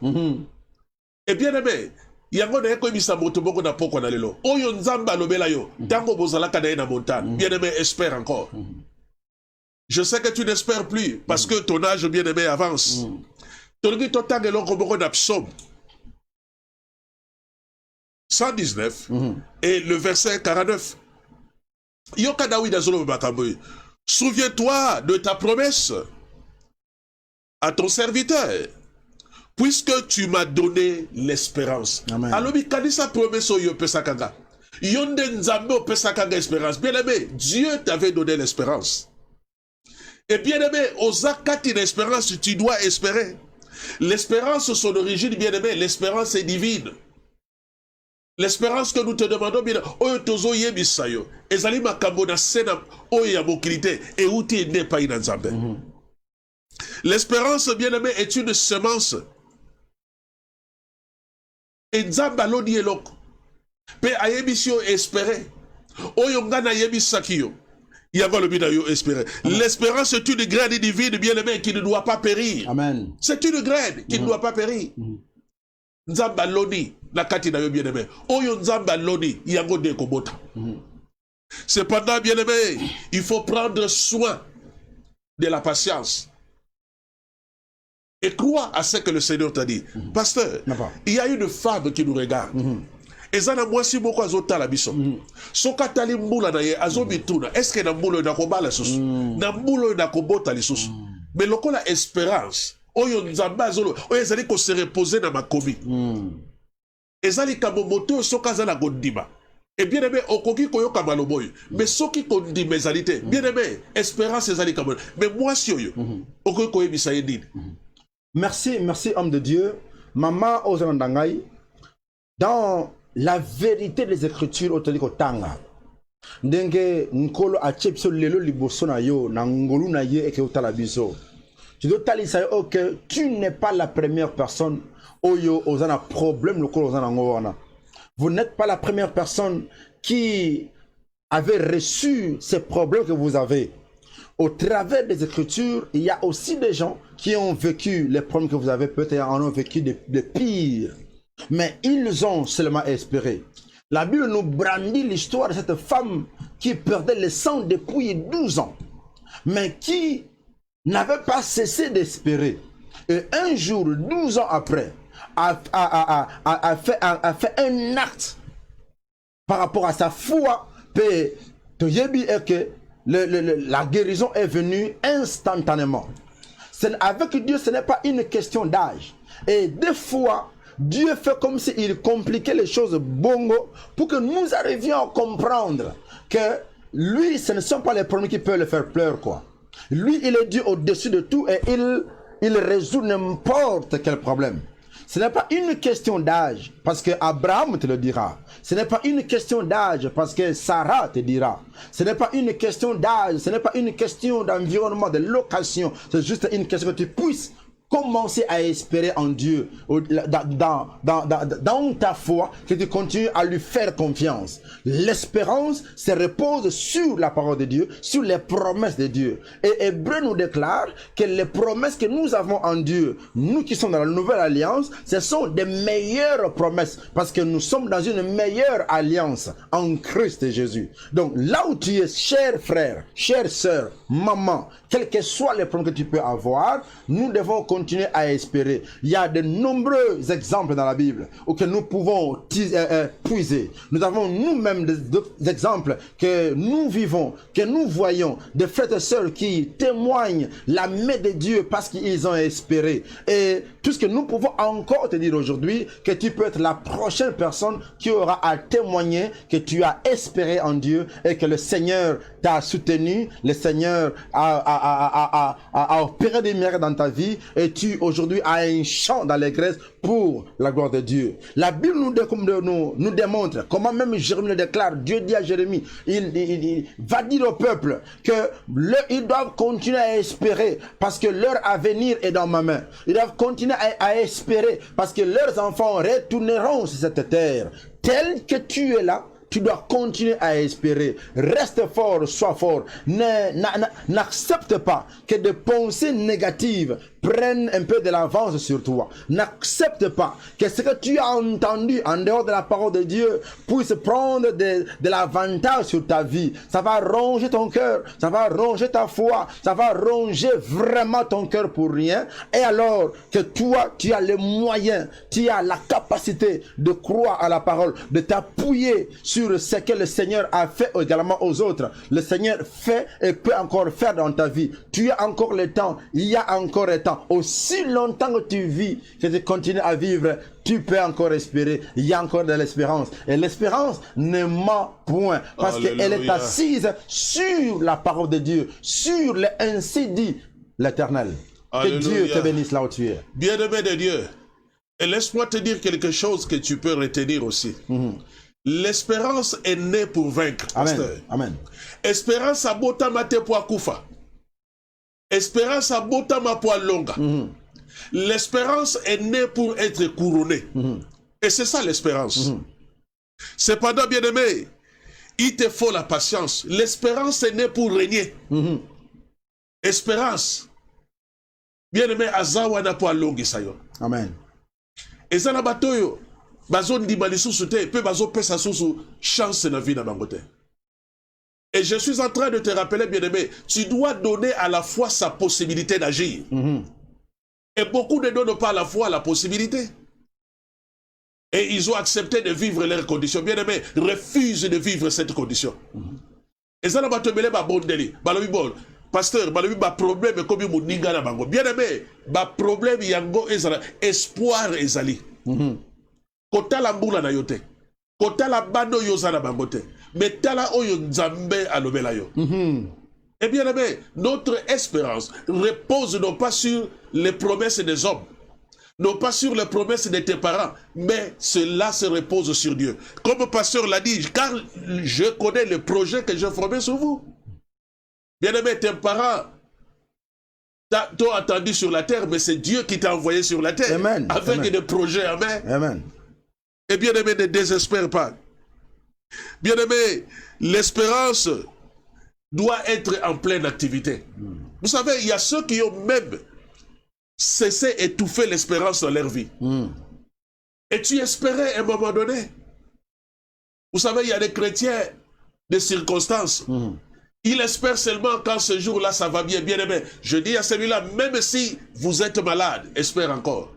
Et bien aimé, yango na yeko ebisa moto moko na poko na lelo. Oyo nzamba lobela yo, tango bozalaka na ye na montagne. Bien aimé, espère encore. Je sais que tu n'espères plus parce que ton âge, bien aimé, avance. Tolgi totange longo moko na psaume 119 et le verset 49. Yoka David azolo bakamboy. Souviens-toi de ta promesse à ton serviteur, puisque tu m'as donné l'espérance. Alors, kanisa promesse yo pesakanga. Yonde nzambe pesakanga espérance. Bien aimé, Dieu t'avait donné l'espérance. Et bien aimé, osakati l'espérance, tu dois espérer. L'espérance, son origine, bien aimé, l'espérance est divine. L'espérance que nous te demandons, bien oyo tozo yebisayo, ezali makambo na sena oyo ya mokilite et uti ne pas ina nzambe. L'espérance, bien aimé, est une semence. Et nzamba lodi eloko. Pe ayebisio espérer. Oyo ngana yebisakio. Yago le bidayo espérer. L'espérance est une graine divine, bien aimé, qui ne doit pas périr. Amen. C'est une graine qui ne doit pas périr. Nzamba lodi la kati na yo bien aimé. Oyo nzamba lodi yango de kobota. Cependant, bien aimé, il faut prendre soin de la patience. Et crois à ce que le Seigneur t'a dit. Pasteur, il y a une femme qui nous regarde. Et ça n'a moi si beaucoup azota la biso. Soka tali mbula na ye azobituna. Est-ce que na mbulo na kobala susu? Na mbulo na kobota li susu. Mais lokola espérance. Oyo nzamba azolo. Oyo ezali ko se reposer na makomi. Ezali kamomoto soka za na gondima. Et bien aimé, okoki koyoka maloboy. Mais soki kondi mezalité. Bien aimé, espérance ezali kamon. Mais moi si oyo. Okoki koyebisa yedini. Merci, merci homme de Dieu. Maman Ozandangai, dans la vérité des Écritures, au Tanga, ndenge nkolo achepso lelo liboso na yo na ngolu na ye eke utala biso. Tu dois talisa yo que tu n'es pas la première personne oyo ozana problème lokolo ozana ngona. Vous n'êtes pas la première personne qui avait reçu ces problèmes que vous avez. Au travers des Écritures, il y a aussi des gens qui ont vécu les problèmes que vous avez, peut-être en ont vécu de pires. Mais ils ont seulement espéré. La Bible nous brandit l'histoire de cette femme qui perdait le sang depuis 12 ans, mais qui n'avait pas cessé d'espérer. Et un jour, 12 ans après, a fait un acte par rapport à sa foi. La guérison est venue instantanément. Avec Dieu, ce n'est pas une question d'âge. Et des fois, Dieu fait comme s'il compliquait les choses bongo pour que nous arrivions à comprendre que lui, ce ne sont pas les problèmes qui peuvent le faire pleurer, quoi. Lui, il est Dieu au-dessus de tout et il résout n'importe quel problème. Ce n'est pas une question d'âge, parce que Abraham te le dira. Ce n'est pas une question d'âge, parce que Sarah te dira. Ce n'est pas une question d'âge, ce n'est pas une question d'environnement, de location. C'est juste une question que tu puisses commencer à espérer en Dieu dans ta foi, que tu continues à lui faire confiance. L'espérance se repose sur la parole de Dieu, sur les promesses de Dieu. Et Hébreu nous déclare que les promesses que nous avons en Dieu, nous qui sommes dans la nouvelle alliance, ce sont des meilleures promesses parce que nous sommes dans une meilleure alliance en Christ Jésus. Donc là où tu es, cher frère, chère sœur, maman, quels que soient les problèmes que tu peux avoir, nous devons continuer à espérer. Il y a de nombreux exemples dans la Bible où que nous pouvons puiser. Nous avons nous-mêmes des exemples que nous vivons, que nous voyons, des frères et sœurs qui témoignent la main de Dieu parce qu'ils ont espéré. Et tout ce que nous pouvons encore te dire aujourd'hui, que tu peux être la prochaine personne qui aura à témoigner que tu as espéré en Dieu et que le Seigneur t'a soutenu, le Seigneur a opéré des miracles dans ta vie et tu aujourd'hui as un chant d'allégresse pour la gloire de Dieu. La Bible nous démontre comment même Jérémie le déclare. Dieu dit à Jérémie, il va dire au peuple qu'ils doivent continuer à espérer parce que leur avenir est dans ma main. Ils doivent continuer à espérer parce que leurs enfants retourneront sur cette terre. Tel que tu es là, tu dois continuer à espérer. Reste fort, sois fort. N'accepte pas que des pensées négatives prennent un peu de l'avance sur toi. N'accepte pas que ce que tu as entendu en dehors de la parole de Dieu puisse prendre de l'avantage sur ta vie. Ça va ronger ton cœur, ça va ronger ta foi, ça va ronger vraiment ton cœur pour rien. Et alors que toi, tu as les moyens, tu as la capacité de croire à la parole, de t'appuyer sur ce que le Seigneur a fait également aux autres. Le Seigneur fait et peut encore faire dans ta vie. Tu as encore le temps, il y a encore le temps. Aussi longtemps que tu vis, que tu continues à vivre, tu peux encore espérer. Il y a encore de l'espérance. Et l'espérance ne ment point. Parce qu'elle est assise sur la parole de Dieu, sur le ainsi dit l'Éternel. Que Dieu te bénisse là où tu es. Bien-aimé de Dieu, et laisse-moi te dire quelque chose que tu peux retenir aussi. L'espérance est née pour vaincre. Amen. Pasteur. Amen. Espérance à botama te poa kufa. Espérance à botama poa longa. L'espérance est née pour être couronnée. Et c'est ça l'espérance. Cependant, bien-aimé, il te faut la patience. L'espérance est née pour régner. Espérance. Bien-aimé, azawana poa longi sayo. Amen. Et ça na batoyo. Bazon di balisusu te, pe bazo pesa susu chance na vie na bangote. Et je suis en train de te rappeler, bien-aimé, tu dois donner à la foi sa possibilité d'agir. Et beaucoup ne donnent pas à la foi la possibilité. Et ils ont accepté de vivre leurs conditions. Bien-aimé, refusent de vivre cette condition. Et ça, ba tobele ba bondeli, ba lobi bon. Pasteur, ba lobi ba problème comme mu ninga na bango. Bien-aimé, ba problème yango ezala espoir ezali. Kotala mbula na yote. Kotala bando yoza na bango te. Mais tala oyo nzambe alobela yo. Eh bien, aimé, notre espérance repose non pas sur les promesses des hommes, non pas sur les promesses de tes parents, mais cela se repose sur Dieu. Comme le pasteur l'a dit, car je connais le projet que j'ai formé sur vous. Bien aimé, tes parents t'ont attendu sur la terre, mais c'est Dieu qui t'a envoyé sur la terre. Amen. Avec Amen. des projets. Amen. Amen. Et bien aimé, ne désespère pas. Bien aimé, l'espérance doit être en pleine activité. Vous savez, il y a ceux qui ont même cessé d'étouffer l'espérance dans leur vie. Et tu espérais à un moment donné. Vous savez, il y a des chrétiens de circonstances. Il espère seulement quand ce jour-là, ça va bien. Bien aimé, je dis à celui-là, même si vous êtes malade, espère encore.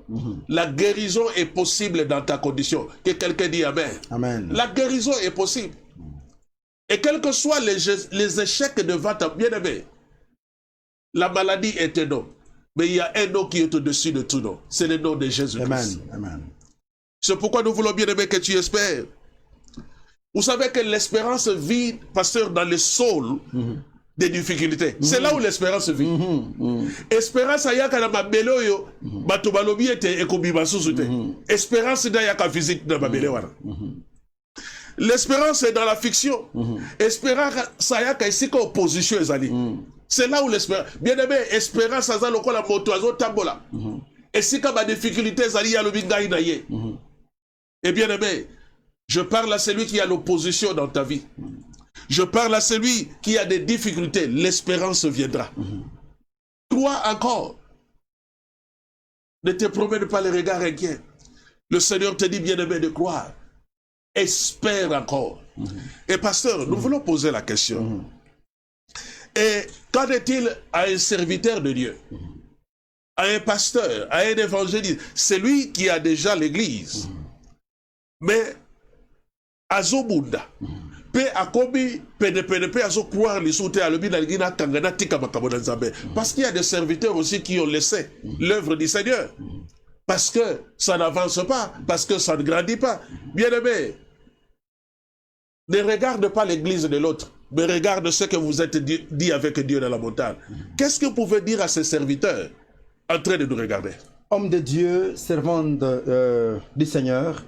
La guérison est possible dans ta condition. Que quelqu'un dit Amen. Amen. La guérison est possible. Et quels que soient les échecs devant ta bien-aimé, la maladie est un nom. Mais il y a un nom qui est au-dessus de tout nom. C'est le nom de Jésus-Christ. Amen. C'est pourquoi nous voulons bien aimer que tu espères. Vous savez que l'espérance vit, pasteur, dans le sol des difficultés. C'est là où l'espérance vit. Espérance ayaka na mabele oyo bato balobi ete ekobima susu te. Espérance da yaka physique na mabele wana. L'espérance est dans la fiction. Espérance ayaka isika opposition ezali. C'est là où l'espérance. Bien aimé, espérance aza lokola moto azo tambola. Esika ba difficulté ezali ya lobi ngai na ye. Et bien aimé, je parle à celui qui a l'opposition dans ta vie. Je parle à celui qui a des difficultés. L'espérance viendra. Crois encore. Ne te promène pas les regards inquiets. Le Seigneur te dit, bien-aimé, de croire. Espère encore. Et pasteur, nous voulons poser la question. Et qu'en est-il à un serviteur de Dieu, à un pasteur, à un évangéliste, celui qui a déjà l'église, mais azobunda, pe akobi pe azo croire les soute à l'obi na kangana tika makabona nzambe, parce qu'il y a des serviteurs aussi qui ont laissé l'œuvre du Seigneur, parce que ça n'avance pas, parce que ça ne grandit pas. Bien-aimé, ne regarde pas l'église de l'autre, mais regarde ce que vous êtes dit avec Dieu dans la montagne. Qu'est-ce que vous pouvez dire à ces serviteurs en train de nous regarder? Homme de Dieu, servant du Seigneur,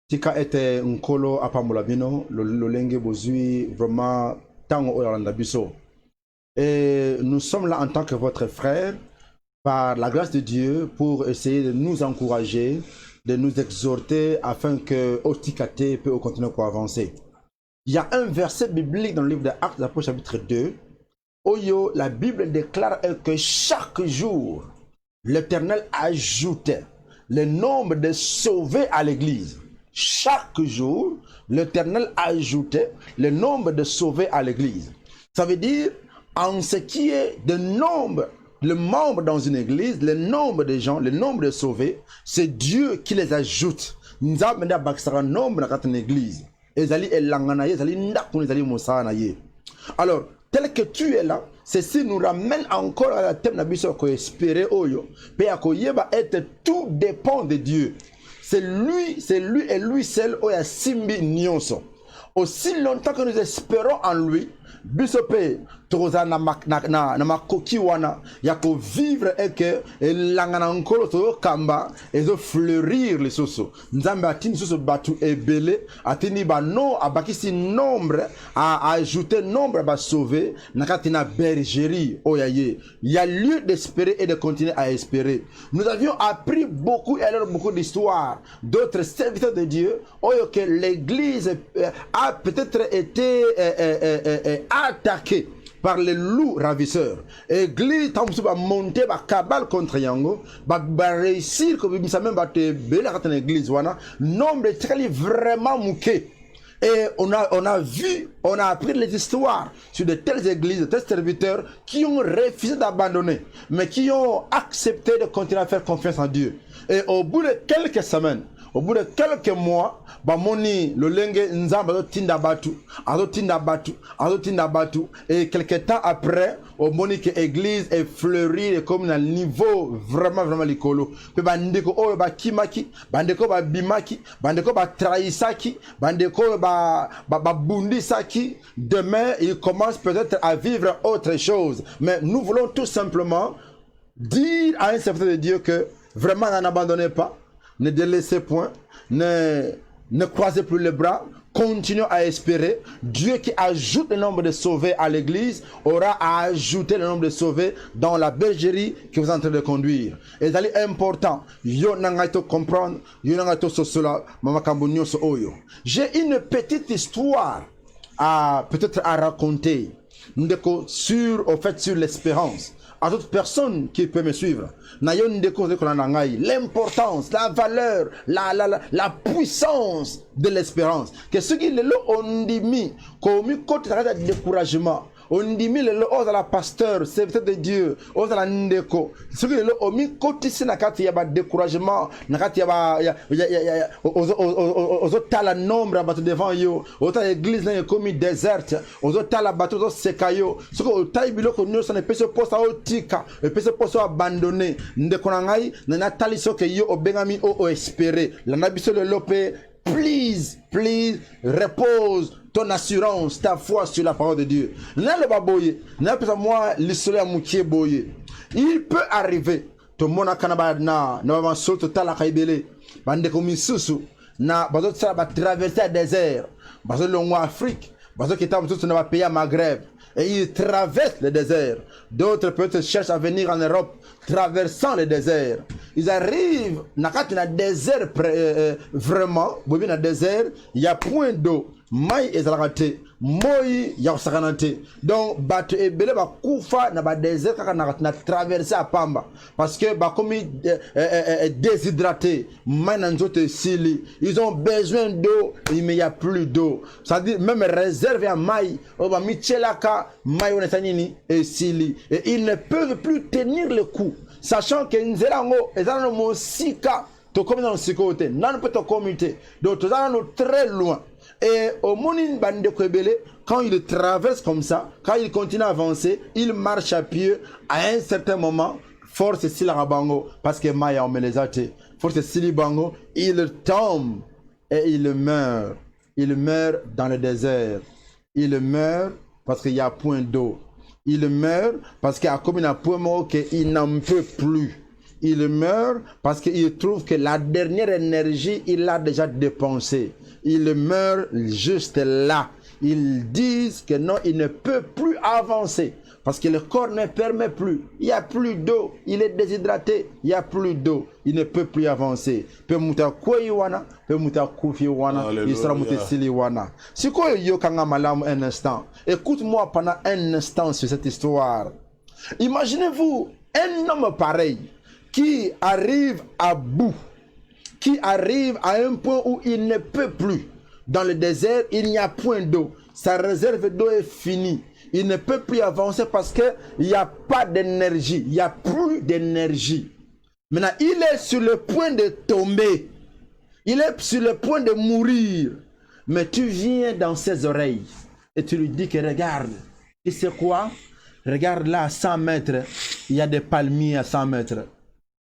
tika était un colo à Pamolabino, le lenge bozui vraiment tango olanda biso. Et nous sommes là en tant que votre frère, par la grâce de Dieu, pour essayer de nous encourager, de nous exhorter afin que Otikate peut continuer pour avancer. Il y a un verset biblique dans le livre d'Actes, d'Apôtres chapitre 2, où la Bible déclare que chaque jour, l'Éternel ajoutait le nombre de sauvés à l'église. Chaque jour, l'Éternel ajoutait le nombre de sauvés à l'église. Ça veut dire, en ce qui est de nombre, le membre dans une église, le nombre de gens, le nombre de sauvés, c'est Dieu qui les ajoute. Nous avons un nombre dans une église. Alors, tel que tu es là, ceci nous ramène encore à la thème d'Abisso qu'on espérait oyo. Tout dépend de Dieu. C'est lui et lui seul oya simbi nyonso. Aussi longtemps que nous espérons en lui, bisope toza na makoki wana ya ko vivre et que langana nkolo to kamba ezo fleurir les soso. Nzambe atini soso batu ebele atini ba no abakisi nombre à ajouter nombre ba sauver nakatina bergerie oyaye. Il y a lieu d'espérer et de continuer à espérer. Nous avions appris beaucoup et alors beaucoup d'histoires d'autres serviteurs de Dieu oyo que l'église a peut-être été attaquée par les loups ravisseurs. Église tamsu ba monter ba cabale contre yango ba réussir que bisa même ba te bela katana église wana nombre très vraiment mouqué. Et on a appris les histoires sur de telles églises, de tels serviteurs qui ont refusé d'abandonner, mais qui ont accepté de continuer à faire confiance en Dieu. Et au bout de quelques semaines, au bout de quelques mois, Bamoni, le lenge nzamba azo tinda batu, et quelques temps après, au moni que l'église est fleurie comme un niveau vraiment likolo. Pe bandeko oyo ba kimaki, bandeko ba bimaki, bandeko ba trahisaki, bandeko ba bundisaki. Demain, ils commencent peut-être à vivre autre chose. Mais nous voulons tout simplement dire à un serviteur de Dieu que vraiment n'abandonnez pas. Ne délaissez point, ne croisez plus les bras, continuons à espérer. Dieu qui ajoute le nombre de sauvés à l'église aura à ajouter le nombre de sauvés dans la bergerie que vous êtes en train de conduire. Et c'est important. Comprendre, j'ai une petite histoire peut-être à raconter sur l'espérance. À toute personne qui peut me suivre, l'importance, la valeur, la puissance de l'espérance. Que ce qui est là, on dit mis, comme côté de découragement, on dit mis le haut de la pasteur, serviteur de Dieu, haut de la ndeko. Ce qui est là, on dit côté c'est nakati yaba découragement, nakati yaba aux autres la nombre à battre devant yo, aux autres église là comme déserte, aux autres la battre aux sekayo. Ce que au taille bilo que nous ça ne peut se poser à otika, ne peut se poser à abandonner. Ndeko nangai, na taliso que yo obengami o espérer. La nabiso le lopé. Please, repose ton assurance, ta foi sur la parole de Dieu. Il peut arriver, tout le monde a traverser le désert, parce que l'Afrique, parce que le pays à Maghreb, et ils traversent le désert. D'autres peut-être cherchent à venir en Europe, traversant le désert. Ils arrivent dans le désert, vraiment, dans le désert, il y a point d'eau. Maï est raté, moi ya sakanante. Donc batu ebele ba kufa na ba désert kaka na traverser à Pamba parce que ba comme déshydraté, maï na nzote sili. Ils ont besoin d'eau, mais il y a plus d'eau. C'est-à-dire même réserve à maï, oba michelaka maï on etanini et sili et ils ne peuvent plus tenir le coup, sachant que nzelango ezana mo sika to comme dans le côté, non peut to comité. Donc tout ça nous très loin. Et au Monin Bande Kwebele, quand il traverse comme ça, quand il continue à avancer, il marche à pied. À un certain moment, force Sila Bango, parce que Maya on les athées, force Sili Bango, il tombe et il meurt. Il meurt dans le désert. Il meurt parce qu'il n'y a point d'eau. Il meurt parce qu'il y a comme un point mort qu'il n'en peut plus. Il meurt parce qu'il trouve que la dernière énergie, il l'a déjà dépensée. Il meurt juste là. Ils disent que non, il ne peut plus avancer parce que le corps ne permet plus. Il n'y a plus d'eau. Il est déshydraté. Il n'y a plus d'eau. Il ne peut plus avancer. Peut muta koiwana, peut muta kufiwana, il sera muta siliwana. Si quoi yo kanga malam un instant, écoute-moi pendant un instant sur cette histoire. Imaginez-vous un homme pareil qui arrive à bout, qui arrive à un point où il ne peut plus. Dans le désert, il n'y a point d'eau. Sa réserve d'eau est finie. Il ne peut plus avancer parce qu'il n'y a pas d'énergie. Il n'y a plus d'énergie. Maintenant, il est sur le point de tomber. Il est sur le point de mourir. Mais tu viens dans ses oreilles et tu lui dis que regarde, tu sais quoi? Regarde là à 100 mètres, il y a des palmiers à 100 mètres.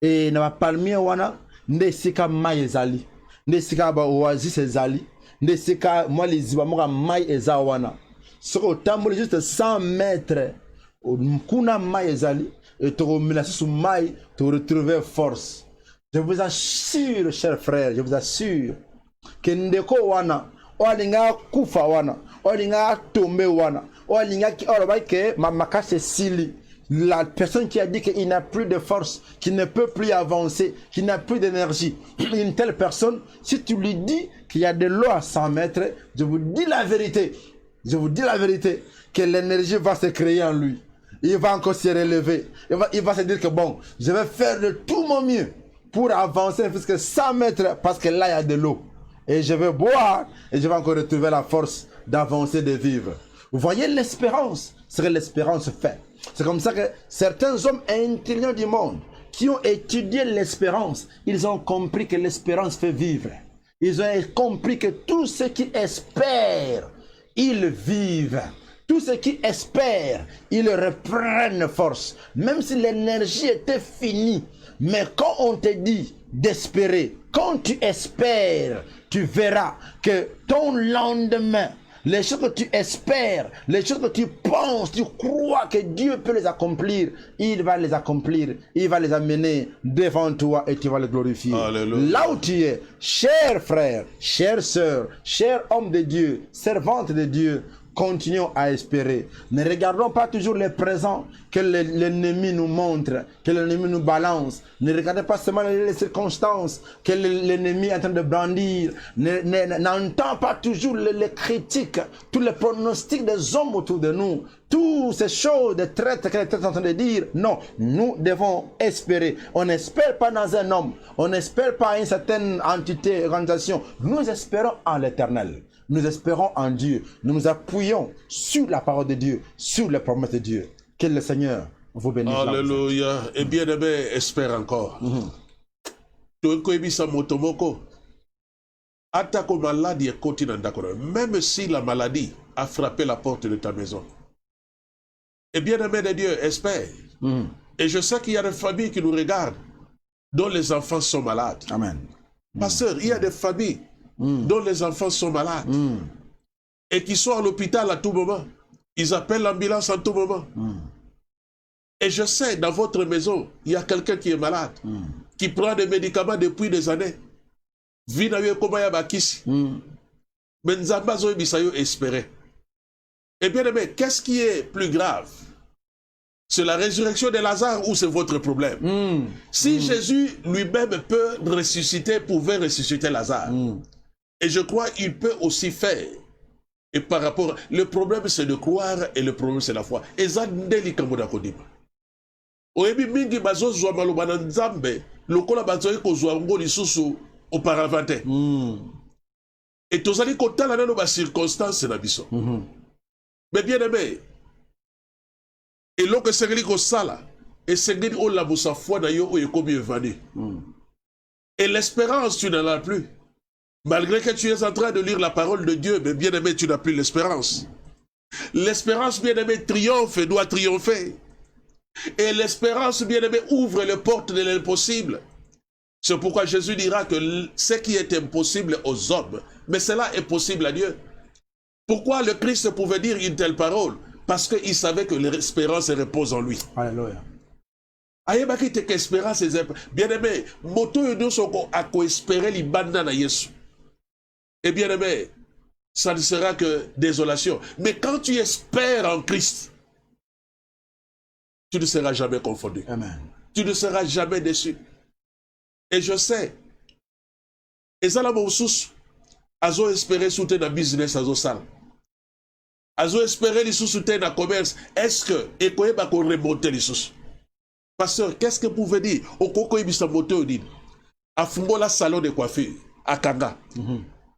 Et na palmier wana nde sika mai ezali, nde sika ba oasis ezali, nde sika moi les ziba moka mai eza wana. Soko tamboli juste 100 mètres kuna mai ezali et tu remenaces sous mai, tu retrouver force. Je vous assure, chers frères, je vous assure que ndeko wana olinga kufa wana, olinga tombe wana, olinga ki oroba ke mamakase sili. La personne qui a dit qu'il n'a plus de force, qu'il ne peut plus avancer, qu'il n'a plus d'énergie. Une telle personne, si tu lui dis qu'il y a de l'eau à 100 mètres, je vous dis la vérité. Je vous dis la vérité, que l'énergie va se créer en lui. Il va encore se relever. Il va se dire que bon, je vais faire de tout mon mieux pour avancer jusqu'à 100 mètres parce que là, il y a de l'eau. Et je vais boire et je vais encore retrouver la force d'avancer, de vivre. Vous voyez l'espérance, ce que l'espérance fait. C'est comme ça que certains hommes intelligents du monde qui ont étudié l'espérance, ils ont compris que l'espérance fait vivre. Ils ont compris que tous ceux qui espèrent, ils vivent. Tous ceux qui espèrent, ils reprennent force. Même si l'énergie était finie. Mais quand on te dit d'espérer, quand tu espères, tu verras que ton lendemain, les choses que tu espères, les choses que tu penses, tu crois que Dieu peut les accomplir, il va les accomplir, il va les amener devant toi et tu vas les glorifier. Alléluia. Là où tu es, cher frère, chère sœur, cher homme de Dieu, servante de Dieu, continuons à espérer. Ne regardons pas toujours les présents que l'ennemi nous montre, que l'ennemi nous balance. Ne regardez pas seulement les circonstances que l'ennemi est en train de brandir. N'entends pas toujours les critiques, tous les pronostics des hommes autour de nous. Toutes ces choses, des traites que les traites sont en train de dire. Non, nous devons espérer. On n'espère pas dans un homme. On n'espère pas une certaine entité, organisation. Nous espérons en l'Éternel. Nous espérons en Dieu. Nous nous appuyons sur la parole de Dieu, sur les promesses de Dieu. Que le Seigneur vous bénisse. Alléluia. Et bien aimé, espère encore. Même si la maladie a frappé la porte de ta maison. Et bien aimé de Dieu, espère. Et je sais qu'il y a des familles qui nous regardent, dont les enfants sont malades. Amen. Pasteur, il y a des familles dont les enfants sont malades. et qui sont à l'hôpital à tout moment. Ils appellent l'ambulance à tout moment. Et je sais, dans votre maison, il y a quelqu'un qui est malade, qui prend des médicaments depuis des années. Vinayo komaya bakisi. Mais Nzamba zo bisayo espérer. Et bien aimé, qu'est-ce qui est plus grave? C'est la résurrection de Lazare ou c'est votre problème? Si Jésus lui-même peut ressusciter, pouvait ressusciter Lazare. Et je crois qu'il peut aussi faire. Et par rapport, le problème c'est de croire et le problème c'est la foi. Et ça ndeli kamoda kodiba. Oyebi mingi bazo zwa maloba na Nzambe, lokola bazo ko zwa ngo lisusu auparavant. Et tozali kotala nano ba circonstance na biso. Mais bien aimé, et l'eau que c'est ko sala, et c'est que on la sa foi na yo o comme évadé. Et l'espérance tu n'en as plus. Malgré que tu es en train de lire la parole de Dieu, mais bien aimé, tu n'as plus l'espérance. L'espérance, bien aimé, triomphe et doit triompher. Et l'espérance, bien aimé, ouvre les portes de l'impossible. C'est pourquoi Jésus dira que ce qui est impossible aux hommes, mais cela est possible à Dieu. Pourquoi le Christ pouvait dire une telle parole? Parce qu'il savait que l'espérance repose en lui. Alléluia. Ayebaki te qu'espérance est bien aimé, moto yodo soko a ko espérer li banda na Yesu. Et bien aimé, ça ne sera que désolation. Mais quand tu espères en Christ, tu ne seras jamais confondu. Amen. Tu ne seras jamais déçu. Et je sais, et ça là mon sous, azo espérer soutenir dans business azo sal. Azo espérer les sous-soutenir dans commerce. Est-ce que et quoi va qu'on remonter les sous? Pasteur, qu'est-ce que vous pouvez dire? Au Koko Ibisa Moto dit à Fumbola salon de coiffure, à Kanga,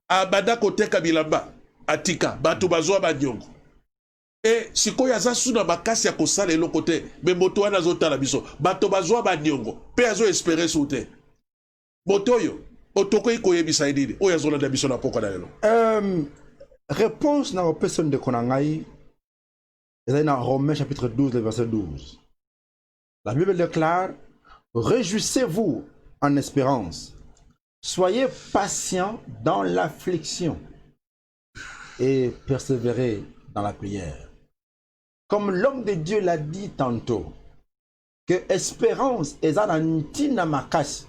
à Bada Kote Kabilamba, à Tika, Batu Bazoa Banyongo. Et si ko yaza suna bakasi ya kosala elo côté, mais moto wana zota la biso, Batu Bazoa Banyongo, pe azo espérer soute. Moto yo, otoko iko yebisa idini, o yazo la biso na poko na lelo. Réponse dans la personne de Konangai, c'est dans Romains chapitre 12, le verset 12. La Bible déclare, réjouissez-vous en espérance, soyez patients dans l'affliction et persévérez dans la prière. Comme l'homme de Dieu l'a dit tantôt, que espérance est un antina makasi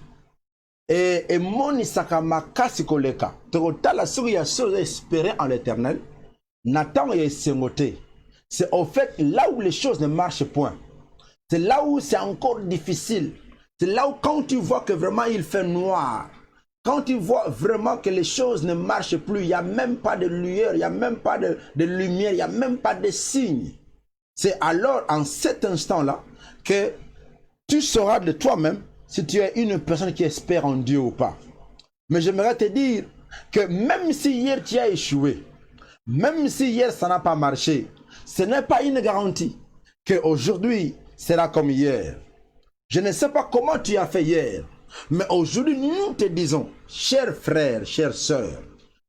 et monisaka makasi koleka. Totala suri ya chose espérer en l'éternel, Nathan et Sengote. C'est au fait là où les choses ne marchent point. C'est là où c'est encore difficile. C'est là où quand tu vois que vraiment il fait noir, quand tu vois vraiment que les choses ne marchent plus, il n'y a même pas de lueur, il n'y a même pas de lumière, il n'y a même pas de signe. C'est alors en cet instant-là que tu sauras de toi-même si tu es une personne qui espère en Dieu ou pas. Mais j'aimerais te dire que même si hier tu as échoué, même si hier ça n'a pas marché, ce n'est pas une garantie qu'aujourd'hui sera comme hier. Je ne sais pas comment tu as fait hier, mais aujourd'hui nous te disons, chers frères, chères sœurs,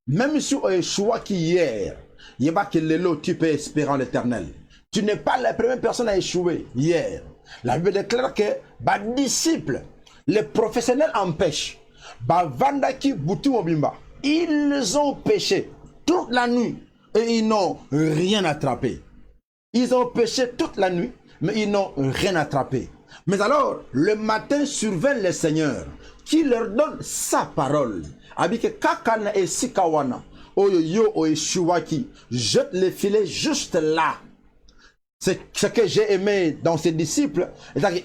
même si tu as échoué qu'hier, il n'y a pas que l'élo tu peux espérer en l'éternel. Tu n'es pas la première personne à échouer hier. La Bible déclare que les disciples, les professionnels en pêche, ils ont pêché toute la nuit et ils n'ont rien attrapé. Ils ont pêché toute la nuit, mais ils n'ont rien attrapé. Mais alors, le matin survint le Seigneur, qui leur donne sa parole. Abike kakana et sikawana, oyo oeshuwaki, jette les filets juste là. C'est ce que j'ai aimé dans ses disciples.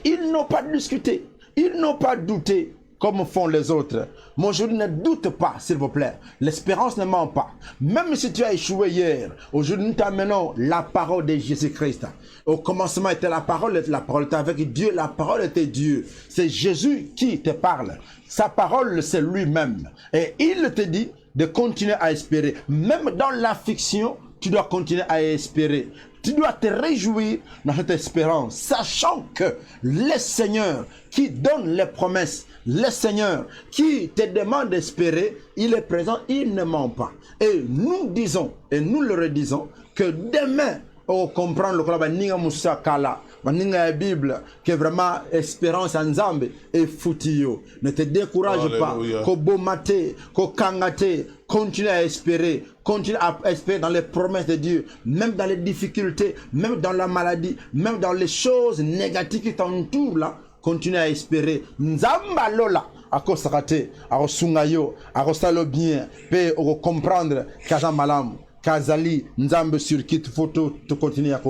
Ils n'ont pas discuté, ils n'ont pas douté comme font les autres. Mon aujourd'hui ne doute pas, s'il vous plaît. L'espérance ne ment pas. Même si tu as échoué hier, aujourd'hui nous t'amenons la parole de Jésus-Christ. Au commencement était la parole était avec Dieu, la parole était Dieu. C'est Jésus qui te parle. Sa parole, c'est lui-même. Et il te dit de continuer à espérer. Même dans l'affliction, tu dois continuer à espérer. Tu dois te réjouir dans cette espérance, sachant que le Seigneur qui donne les promesses, le Seigneur qui te demande d'espérer, il est présent, il ne ment pas. Et nous disons, et nous le redisons, que demain, on comprend le Ninga Moussa Kala, la Bible, que vraiment espérance en Zambé et foutio. Ne te décourage pas. Ko bomate, ko kangate, continue à espérer dans les promesses de Dieu, même dans les difficultés, même dans la maladie, même dans les choses négatives qui t'entourent là, continue à espérer. Nzamba lola. Ako sakate, ako sungayo, ako salo bien, pe oko comprendre kaza malamu, kazali, nzambe sur qui photo, tu continues à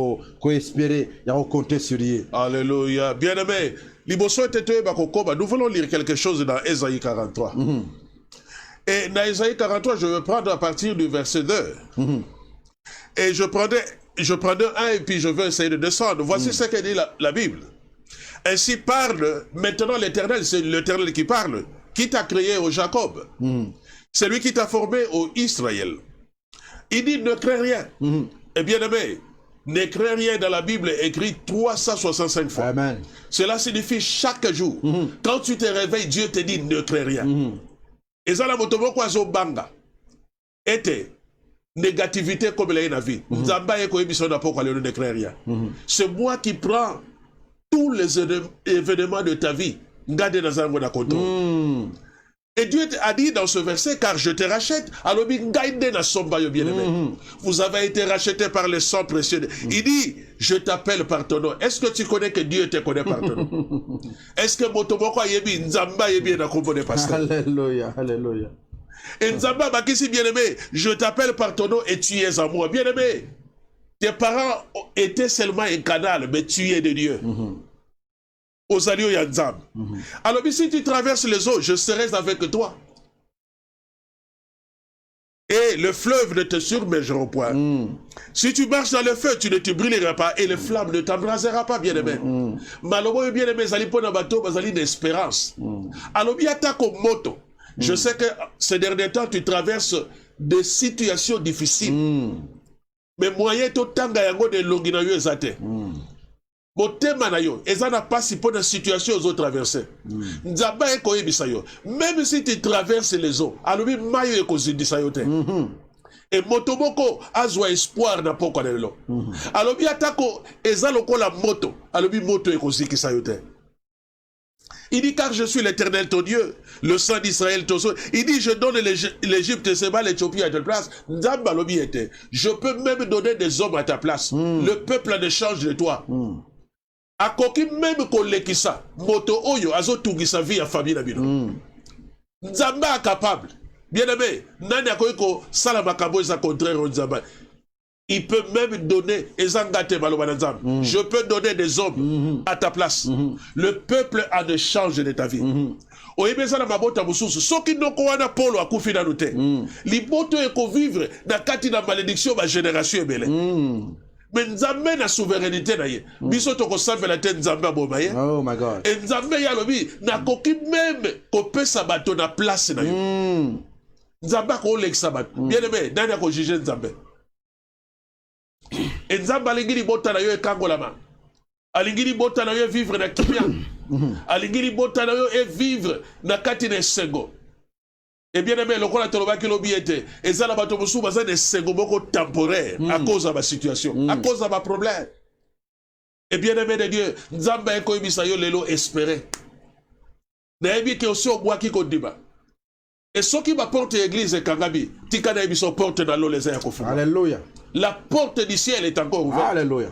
espérer, à compter sur lui. Alléluia. Bien-aimé, nous voulons lire quelque chose dans Ésaïe 43. Et dans Ésaïe 43, je vais prendre à partir du verset 2. Et je prenais un et puis je vais essayer de descendre. Voici ce que dit la Bible. Ainsi parle maintenant l'Éternel, c'est l'Éternel qui parle, qui t'a créé au Jacob. C'est lui qui t'a formé au Israël. Il dit ne crains rien. Et bien aimé, ne crains rien dans la Bible écrit 365 fois. Amen. Cela signifie chaque jour. Quand tu te réveilles, Dieu te dit ne crains rien. Et ça la motomoko azo banga. Était négativité comme la vie. Nzamba eko ebiso na poko ne crains rien. C'est moi qui prends tous les événements de ta vie. Et Dieu a dit dans ce verset, car je te rachète. Alors, vous avez été racheté par le sang précieux. Il dit, je t'appelle par ton nom. Est-ce que tu connais que Dieu te connaît par ton nom? Est-ce que Motomoko Yebi, Nzamba Yebi, n'a compris pasteur? Alléluia, alléluia. Et Nzamba Bakisi, bien-aimé, je t'appelle par ton nom et tu es à moi. Bien-aimé, tes parents étaient seulement un canal, mais tu es de Dieu. Osalio Yanzam. Alors, si tu traverses les eaux, je serai avec toi. Et le fleuve ne te surmergera point. Si tu marches dans le feu, tu ne te brûleras pas et les flammes ne t'embrasera pas, bien-aimé. Malobo, bien-aimé, Zalipona Bato, Bazali d'espérance. Alors, bien comme moto. Je sais que ces derniers temps, tu traverses des situations difficiles. Mais moyen to tanga yango de longina yo ezate. Motema na yo, ezana pasi pour une situation aux autres traversées. Nzamba eko yebisa yo. Même si tu traverses les eaux, alobi mayo eko zindisa yo te. Et motomoko azwa espoir na poko lelo. Alobi atako ezaloko la moto, alobi moto eko zikisa yo te. Il dit car je suis l'Éternel ton Dieu, le Saint d'Israël ton Sauveur. Il dit je donne l'Égypte, Séba, l'Éthiopie à ta place. Nzamba lobi était. Je peux même donner des hommes à ta place. Le peuple en échange de toi. Akoki même kolekisa moto oyo azo tungisa vie ya famille na bino. Nzamba capable. Bien aimé, nani akoiko sala makambo eza contraire au Nzamba. Il peut même donner ezangate baloba na Nzamba. Je peux donner des hommes à ta place. Le peuple en échange de ta vie. Oyebeza na mabota mususu soki noko wana polo akufi na lute. Liboto eko vivre na kati na malédiction ba génération ebele. Mais Nzambe na souveraineté na ye. Biso toko savela te Nzambe aboma ye. Oh my God. Et Nzambe ya lobi na koki même ko pesa bato na place na yo. Nzambe ko lekisa bato. Bien aimé, nani ko juger Nzambe. Et Nzambe alingiri bota na yo ekangolama. Alingiri bota na yo vivre na kimia. Alingiri bota na yo e vivre na kati na sengo. Et bien aimé, le roi a qui lobby était. Et ça, la bateau moussou, c'est des secondes temporaires à cause de ma situation, à cause de ma problème. Et bien aimé de Dieu, Nzamba eko ibisayo lelo espérer. Na ebi ke aussi au bois qui kodiba. Et ce qui m'apporte l'église Kangabi, tika na ebiso porte dans l'eau les airs kofu. Alléluia. La porte du ciel est encore ouverte. Alléluia.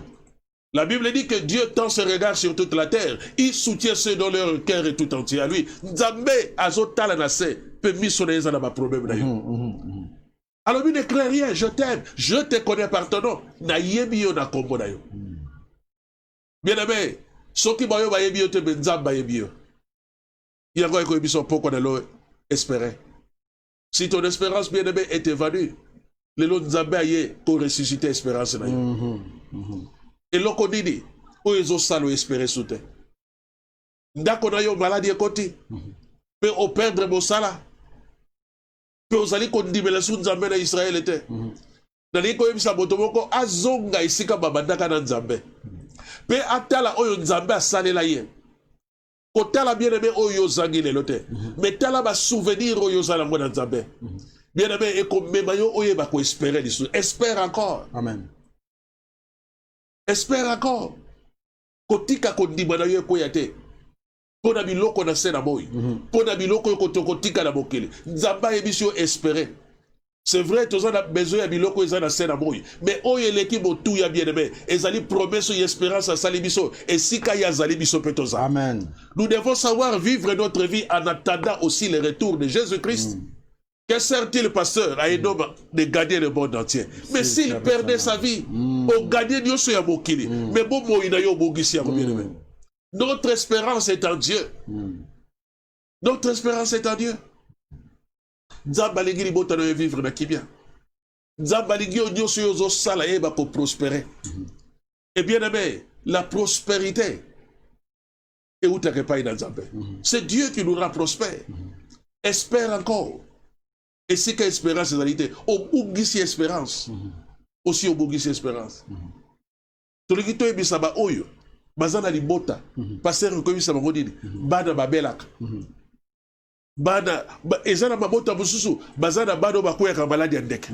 La Bible dit que Dieu tend ses regards sur toute la terre. Il soutient ceux dont leur cœur est tout entier à lui. Nzambe azotala na se. Problème. Alors, il ne crains rien, je t'aime, je te connais par ton nom. Na yebio na kombo na yo. Bien aimé, soki bayo ba yebio te benzam ba yebio. Yango eko yebiso poko na lo espérer. Si ton espérance bien aimé est évanouie, le lot nzambe aye pour ressusciter espérance na yo. Et loko nini, o ezo salo espérer soute. Ndako na yo maladie ekoti. Pe o perdre mosala. Pe ozali kondimela su Nzambe na Israël était. Nani ko yebisa moto moko azonga isika babandaka na Nzambe. Pe atala oyo Nzambe asalela ye. Kotala bien aimé oyo zangi lelo te. Mais tala ba souvenir oyo zala mo na Nzambe. Bien aimé eko mema yo oye ba ko espérer disu. Espère encore. Amen. Espère encore. kotika kondima na yo ekoya te pona biloko na se na moi pona biloko yo kotika na mokili nzambe ayebi so espérer. C'est vrai, tous on a besoin de biloko eza na se na moi, mais oyo eleki botu ya bien-aimé ezali promesse et espérance à salibiso et sika ya zalibiso petoza. Amen. Nous devons savoir vivre notre vie en attendant aussi le retour de Jésus-Christ. Que sert-il, pasteur, à un homme de gagner le monde entier? Mais s'il perdait sa vie, au gagner nyoso ya mokili, mais bon mo ina yo bogisi ya bien-aimé. Notre espérance est en Dieu. Notre espérance est en Dieu. Nzamba lingi libota na vivre na kibia. Nzamba lingi nyoso yo zo sala eba ko prospérer. Et bien aimé, la prospérité est où t'as pas dans Nzamba. C'est Dieu qui nous rend prospère. Espère encore. Et si que espérance c'est réalité, au bugisi espérance. Aussi au bugisi espérance. Toliki to ebisaba oyo. Bazana libota. Pasteur ko ebisaba ngodini. Bana babelaka. Bana ezana mabota bususu bazana bado bakoya ka maladi ya ndeke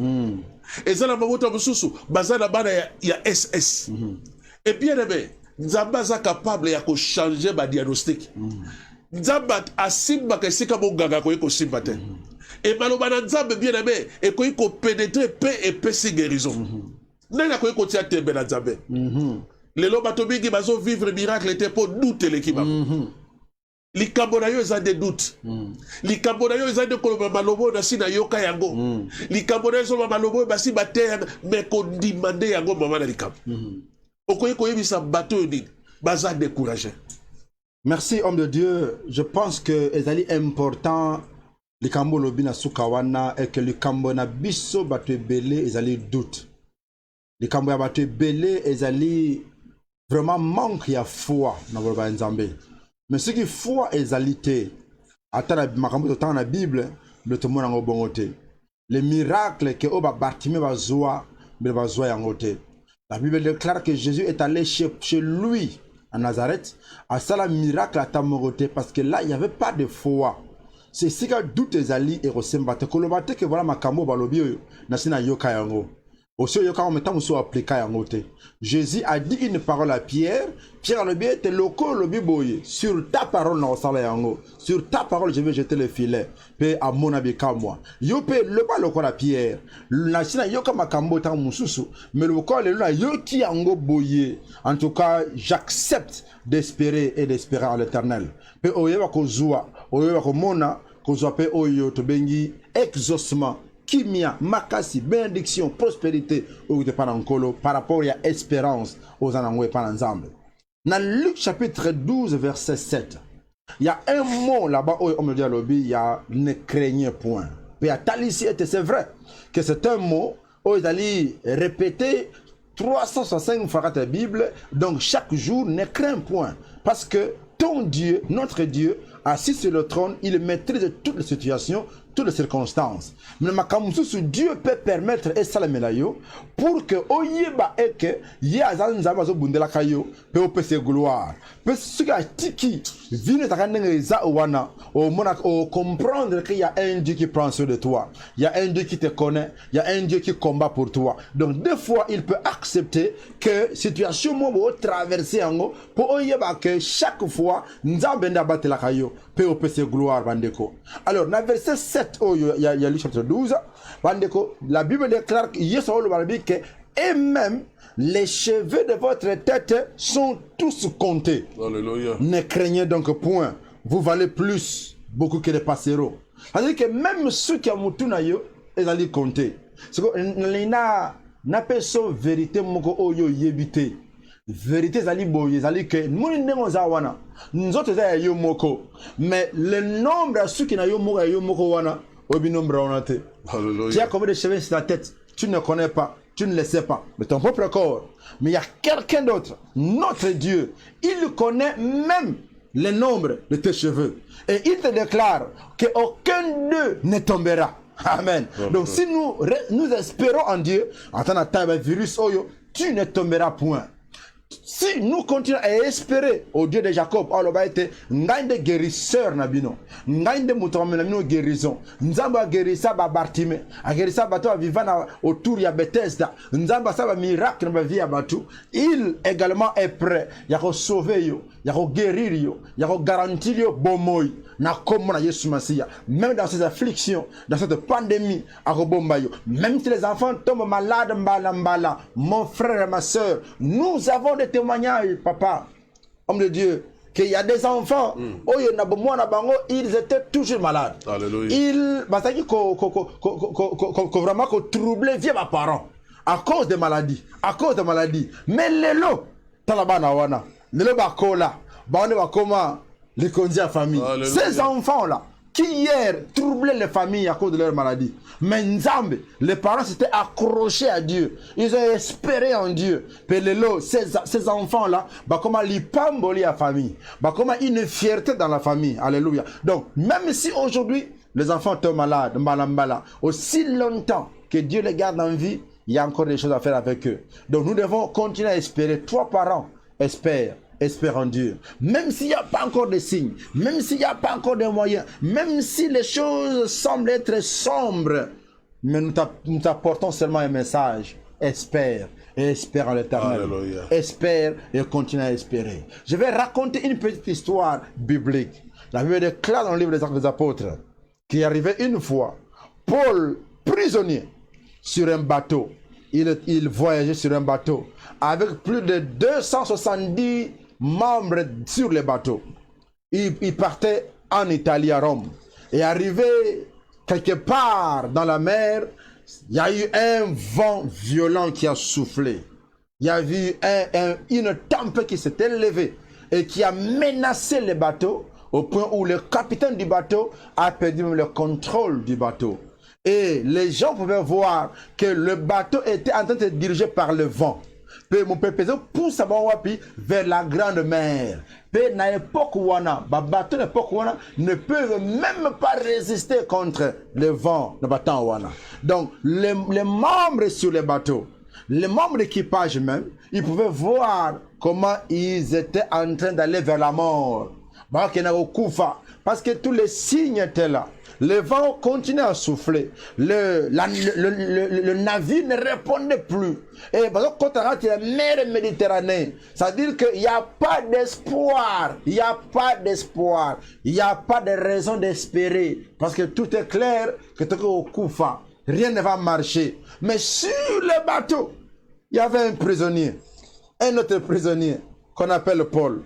ezana mabota bususu bazana bana ya SS et bien aimé nzamba za capable ya ko changer ba diagnostic nzamba asimba ka sika bongaga ko simba te et maloba na nzambe bien aimé et ko pénétrer paix et paix si guérison nana ko tia tembe na nzambe lelo bato bingi bazo vivre miracle te po doute l'équipe likambo na yo eza des doutes likambo na yo eza de koloba malobo na sina yoka yango likambo na yo eza malobo basi bateya mais ko demander yango mama na likambo okoye koyebisa bato nini baza découragé. Merci homme de Dieu. Je pense que ezali important likambo lobi na sukawana et que likambo na biso bato ebele ezali doute likambo ya bato ebele ezali vraiment manque ya foi na boloba nzambe. Mais ce qui foi ezalité, attends makambo temps na Bible, le témoin en bongote. Les miracles que Oba Bartimée va zoa, mais va zoa yangote. La Bible déclare que Jésus est allé chez lui à Nazareth, à ça la miracle à Tamogote, parce que là il n'y avait pas de foi. C'est si que doute ezali et resembate kolobate que voilà makambo balobi na sina yoka yango. Aussi, Jésus a dit une parole à Pierre. Pierre le bien était loco le biboye. Sur ta parole sur ta parole je vais jeter le filet. Pe à mon abika moi. Yope le pas loco à Pierre. La china yoka makambo ta mususu. Mais le corps le là yoki ango boye. En tout cas, j'accepte d'espérer et d'espérer à l'Éternel. Pe oyeba kozua, oyeba komona, kozua pe oyo to bengi exaucement. Kimia, makasi, bénédiction, prospérité, par rapport à espérance aux anangoué par ensemble. Dans Luc chapitre 12, verset 7, il y a un mot là-bas où on me dit à l'objet, il y a ne craignez point. Mais à Talissi, c'est vrai que c'est un mot où ils allaient répéter 365 fois la Bible, donc chaque jour ne crains point. Parce que ton Dieu, notre Dieu, assis sur le trône, il maîtrise toutes les situations, toutes les circonstances. Mais Dieu peut permettre et ça pour que oyeba et que yazan zamazo bundela kayo peut opérer gloire. Parce que tiki vine takanenga wana au monac au comprendre qu'il y a un Dieu qui prend soin de toi. Il y a un Dieu qui te connaît, il y a un Dieu qui combat pour toi. Donc des fois il peut accepter que situation mo traverser en pour oyeba que chaque fois nzambenda batela kayo peut opérer gloire bandeko. Alors dans verset 7 il y a le chapitre 12 la Bible déclare que et même les cheveux de votre tête sont tous comptés. Alléluia. Ne craignez donc point, vous valez plus beaucoup que les passereaux. C'est-à-dire que même ceux qui ont tout nayo ils allaient compter. C'est que na peso vérité moko oyo yebite. Vérité zali boye zali que moni ndenge zawana nzoto za yo moko mais le nombre à ceux qui na yo moko wana obi nombre wana te. Alléluia. Tu as combien de cheveux sur la tête, tu ne connais pas, tu ne le sais pas, mais ton propre corps. Mais il y a quelqu'un d'autre, notre Dieu, il connaît même le nombre de tes cheveux et il te déclare qu'aucun d'eux ne tombera. Amen. Donc si nous espérons en Dieu, en tant que virus oyo, tu ne tomberas point. si nous continuons à espérer au Dieu de Jacob, alors va être ngande guérisseur nabino, ngande mutomena mino guérison, nzamba guérissa ba Bartimée, a guérissa bato vivant autour ya Bethesda, nzamba sa ba miracle na vie batu, il également est prêt, ya ko sauver yo, ya ko guérir yo, ya ko garantir yo bomoy na comme na Yesu Masia, même dans ces afflictions, dans cette pandémie, à Robomba yo, même si les enfants tombent malades mbala, mon frère et ma soeur, nous avons des témoignages, papa, homme de Dieu, qu'il y a des enfants, ils étaient toujours malades. Alléluia. Ils, vraiment troublé via mes parents, à cause des maladies, Mais les lots, talabana wana, les lots bakola, bande bakoma, les conduits à famille. Alléluia. Ces enfants-là, qui hier troublaient les familles à cause de leur maladie. Mais Nzambe, les parents s'étaient accrochés à Dieu. Ils ont espéré en Dieu. Pelelo, ces enfants-là, bah comment ils pamboli à famille. Bah comment une fierté dans la famille. Alléluia. Donc, même si aujourd'hui, les enfants tombent malades, mbala, aussi longtemps que Dieu les garde en vie, il y a encore des choses à faire avec eux. Donc, nous devons continuer à espérer. Trois parents espèrent en Dieu. Même s'il n'y a pas encore de signes, même s'il n'y a pas encore de moyens, même si les choses semblent être sombres, mais nous t'apportons seulement un message. Espère et espère en l'Éternel. Espère et continue à espérer. Je vais raconter une petite histoire biblique. La Bible déclare dans le livre des Actes des Apôtres qu'il est arrivé une fois, Paul, prisonnier, sur un bateau. Il voyageait sur un bateau avec plus de 270 membres sur le bateau. Il partait en Italie, à Rome. Et arrivé quelque part dans la mer, il y a eu un vent violent qui a soufflé. Il y a eu une tempête qui s'est élevée et qui a menacé le bateau au point où le capitaine du bateau a perdu le contrôle du bateau. Et les gens pouvaient voir que le bateau était en train de se diriger par le vent. Puis mon père pousse vers la grande mer. Puis à l'époque wana, bateau l'époque wana ne peuvent même pas résister contre le vent de bateau wana. Donc les membres sur le bateau, les membres d'équipage même, ils pouvaient voir comment ils étaient en train d'aller vers la mort. Parce que tous les signes étaient là. Le vent continuait à souffler. Le navire ne répondait plus. Et quand on rentre dans la mer Méditerranée, ça veut dire qu'il n'y a pas d'espoir. Il n'y a pas d'espoir. Il n'y a pas de raison d'espérer. Parce que tout est clair que tout est au Koufa. Rien ne va marcher. Mais sur le bateau, il y avait un prisonnier. Un autre prisonnier qu'on appelle Paul.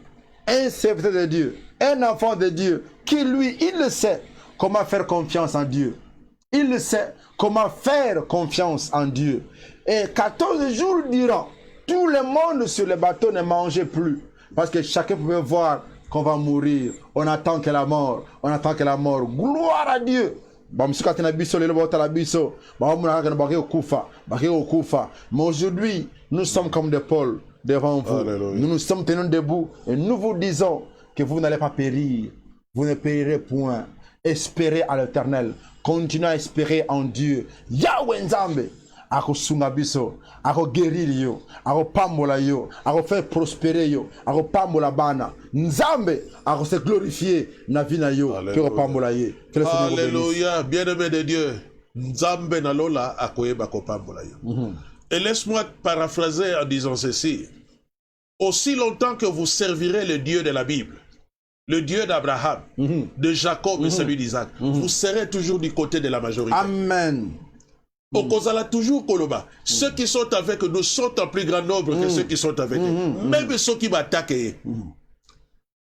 Un serviteur de Dieu. Un enfant de Dieu. Qui lui, il le sait. Comment faire confiance en Dieu. Il sait comment faire confiance en Dieu. Et 14 jours durant, tout le monde sur le bateau ne mangeait plus. Parce que chacun pouvait voir qu'on va mourir. On attend que la mort. On attend que la mort. Gloire à Dieu. Mais aujourd'hui, nous sommes comme des Paul devant vous. Alléluia. Nous nous sommes tenus debout et nous vous disons que vous n'allez pas périr. Vous ne périrez point. Espérez à l'Éternel. Continuez à espérer en Dieu. Yahweh Nzambe. Ako sunga biso, ako guérir yo, ako pambola yo, ako faire prospérer yo, ako pambola bana. Nzambe, ako se glorifier na vie na yo, que pambola ye. Alléluia, bien-aimé de Dieu. Nzambe na lola ako yeba ko pambola yo. Et laisse-moi paraphraser en disant ceci. Aussi longtemps que vous servirez le Dieu de la Bible, le Dieu d'Abraham, de Jacob et celui d'Isaac, vous serez toujours du côté de la majorité. Amen. Au Kozala toujours Koloba. Ceux qui sont avec nous sont en plus grand nombre que ceux qui sont avec eux. Même ceux qui m'attaquent.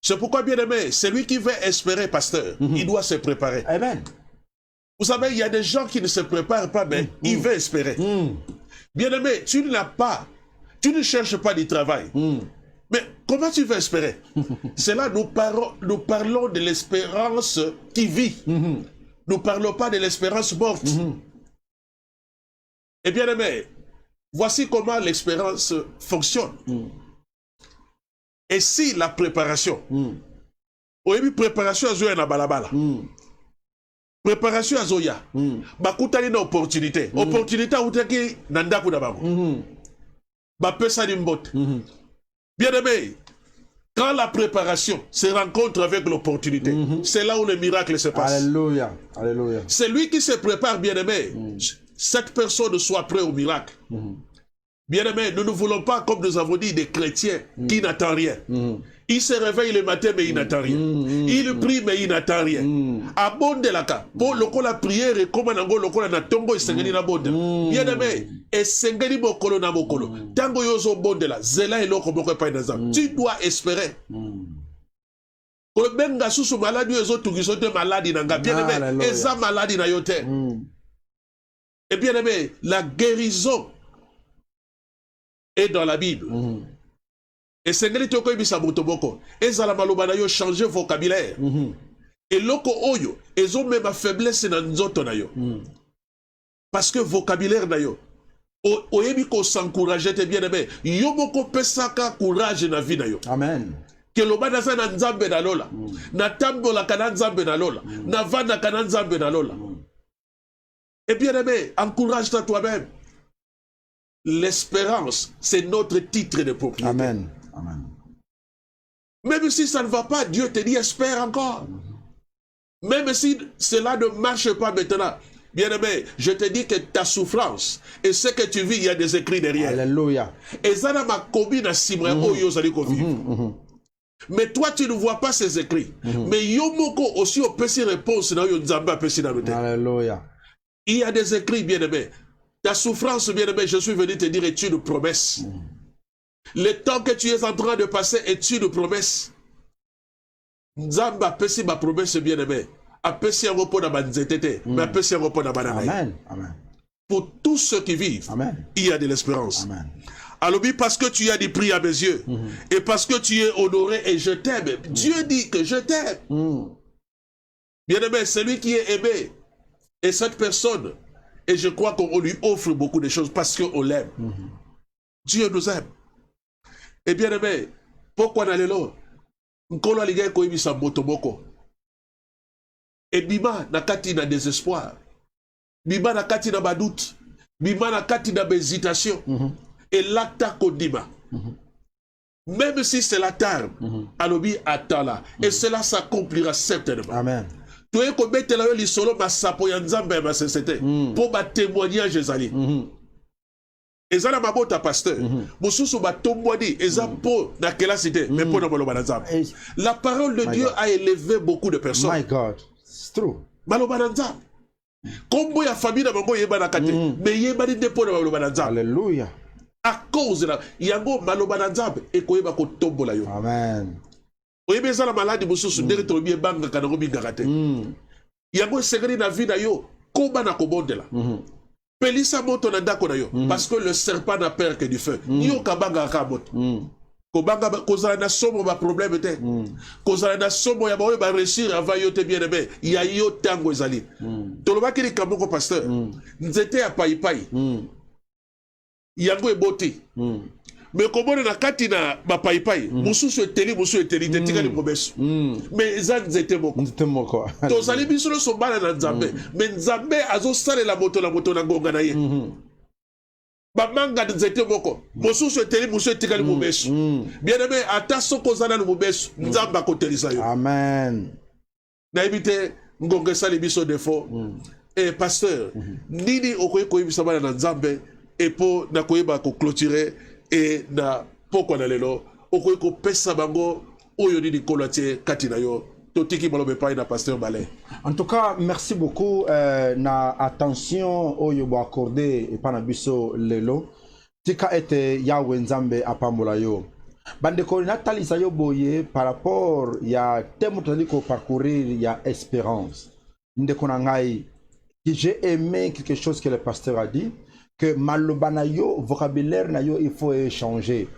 C'est pourquoi, bien aimé, celui qui veut espérer, pasteur, il doit se préparer. Amen. Vous savez, il y a des gens qui ne se préparent pas, mais ils veulent espérer. Bien aimé, tu ne cherches pas du travail. Mais comment tu veux espérer? C'est là nous parlons de l'espérance qui vit. Nous ne parlons pas de l'espérance morte. Et bien aimé, voici comment l'espérance fonctionne. Et si la préparation, au début, préparation à Zoya na balabala, préparation à Zoya, bakutani na opportunité, opportunité à outaki nanda kudabango, bapesa ni mbote. Bien-aimé, quand la préparation se rencontre avec l'opportunité, c'est là où le miracle se passe. Alléluia. Alléluia. C'est lui qui se prépare, bien-aimé. Cette personne soit prêt au miracle. Bien-aimé, nous ne voulons pas, comme nous avons dit, des chrétiens qui n'attendent rien. Il se réveille le matin, mais il n'attend rien. Il prie, mais il n'attend rien. Abonde la ka. Pour la prière, et comme on a na tongo et sengeli na bonde. Bien-aimé, et sengeli mokolo na mokolo. Tango yozo bonde la, zela et loko moko pa inazam. Tu dois espérer. Benga susu maladi yozo tugisote maladi nanga. Bien-aimé, eza maladi na yote. Et bien-aimé, la guérison est dans la Bible. Et sengeli toko ibisa motoboko. Ezala maloba na yo changer vocabulaire. Et loko oyo, ezo même faiblesse na nzoto na yo. Parce que vocabulaire na yo, oyebi ko s'encourager te bien aimé. Yo moko pesaka courage na vie na yo. Amen. Que loba na za na nzambe na lola. Na tambola kana nzambe na lola. Na vanda kana nzambe na lola. Et bien aimé, encourage-toi toi-même. L'espérance, c'est notre titre de propriété. Amen. Amen. Même si ça ne va pas, Dieu te dit espère encore. Même si cela ne marche pas maintenant, bien-aimé, je te dis que ta souffrance et ce que tu vis, il y a des écrits derrière. Alléluia. Et ça n'a ma combine à Simra, mais toi, tu ne vois pas ces écrits. Mais Yomoko aussi au petit réponse dans Yonzamba petit dans le terre. Alléluia. Il y a des écrits, bien-aimé. Ta souffrance, bien-aimé, je suis venu te dire, est une promesse. Le temps que tu es en train de passer est une promesse. Nzamba pesi ma promesse, bien-aimé. Apesi un repos dans ma nzetete, mais apesi un repos dans ma nanaï. Amen. Amen. Pour tous ceux qui vivent, Amen. Il y a de l'espérance. Amen. Alors, parce que tu as des prix à mes yeux, et parce que tu es honoré et je t'aime, Dieu dit que je t'aime. Bien-aimé, celui qui est aimé, et cette personne, et je crois qu'on lui offre beaucoup de choses parce qu'on l'aime. Dieu nous aime. Et bien-aimé, pourquoi n'aller là? Nkolo aligay ko ibisa motoboko. Et bima na kati na désespoir. Bima na kati na badoute. Bima na kati na hésitation. Et l'acta kodima. Même si c'est la tarde, alobi atala. Et cela s'accomplira certainement. Amen. Tu es comme bête la li solo ma sapo ya nzambe ma sesete. Pour ma témoignage ezali. Ezala mabota pasteur. Mosusu ba tombodi eza po na kela cité mais po na maloba na nzambe. La parole de Dieu a élevé beaucoup de personnes. My God, it's true. Maloba na nzambe. Kombo ya famille na bango yeba na kate, mais yeba ni depo na maloba na nzambe. Alléluia. À cause de la yango maloba na nzambe e koyeba ko tombola yo. Amen. Oyeba ezala maladi mosusu ndenge to bi banga kana ko bingaka te. Yango segeri na vie na yo koba na kobondela. Pelisa moto na ndako na yo parce que le serpent n'a peur que du feu. Yo kabanga ka moto. Kobanga kozala na somo ba problème te. Kozala na somo ya ba ba réussir avant yo te bien aimé. Ya yo tango ezali. Tolobaki ni kamoko pasteur. Nzete ya paipai. Yango eboti. Mais comme on a kati na ba paipai, mususu eteli te tikali mobesu. Mais ezan nzete moko. Tozali biso no sombala na nzambe. Mais nzambe azo sale la moto na ngonga na ye. Bamanga nzete moko. Mususu eteli mususu etikali mobesu. Bien aimé, ata soko zana no mobesu, nzamba kotelisa yo. Amen. Na ebite ngonga sale biso defo. Et pasteur, nini okoye koyebisa bana na nzambe et pour na koyeba ko clôturer et na poko na lelo okoye ko pesa bango oyo nini kolotie katina yo totiki malobe pa na pasteur Balé. En tout cas, merci beaucoup na attention oyo bo accordé et pana biso lelo tika ete yawe nzambe apambola yo bandeko natalisa yo boye par rapport ya thème tozali ko parcourir ya espérance ndeko na ngai j'ai aimé quelque chose que le pasteur a dit que maloba na yo, vocabulaire na yo, il faut échanger.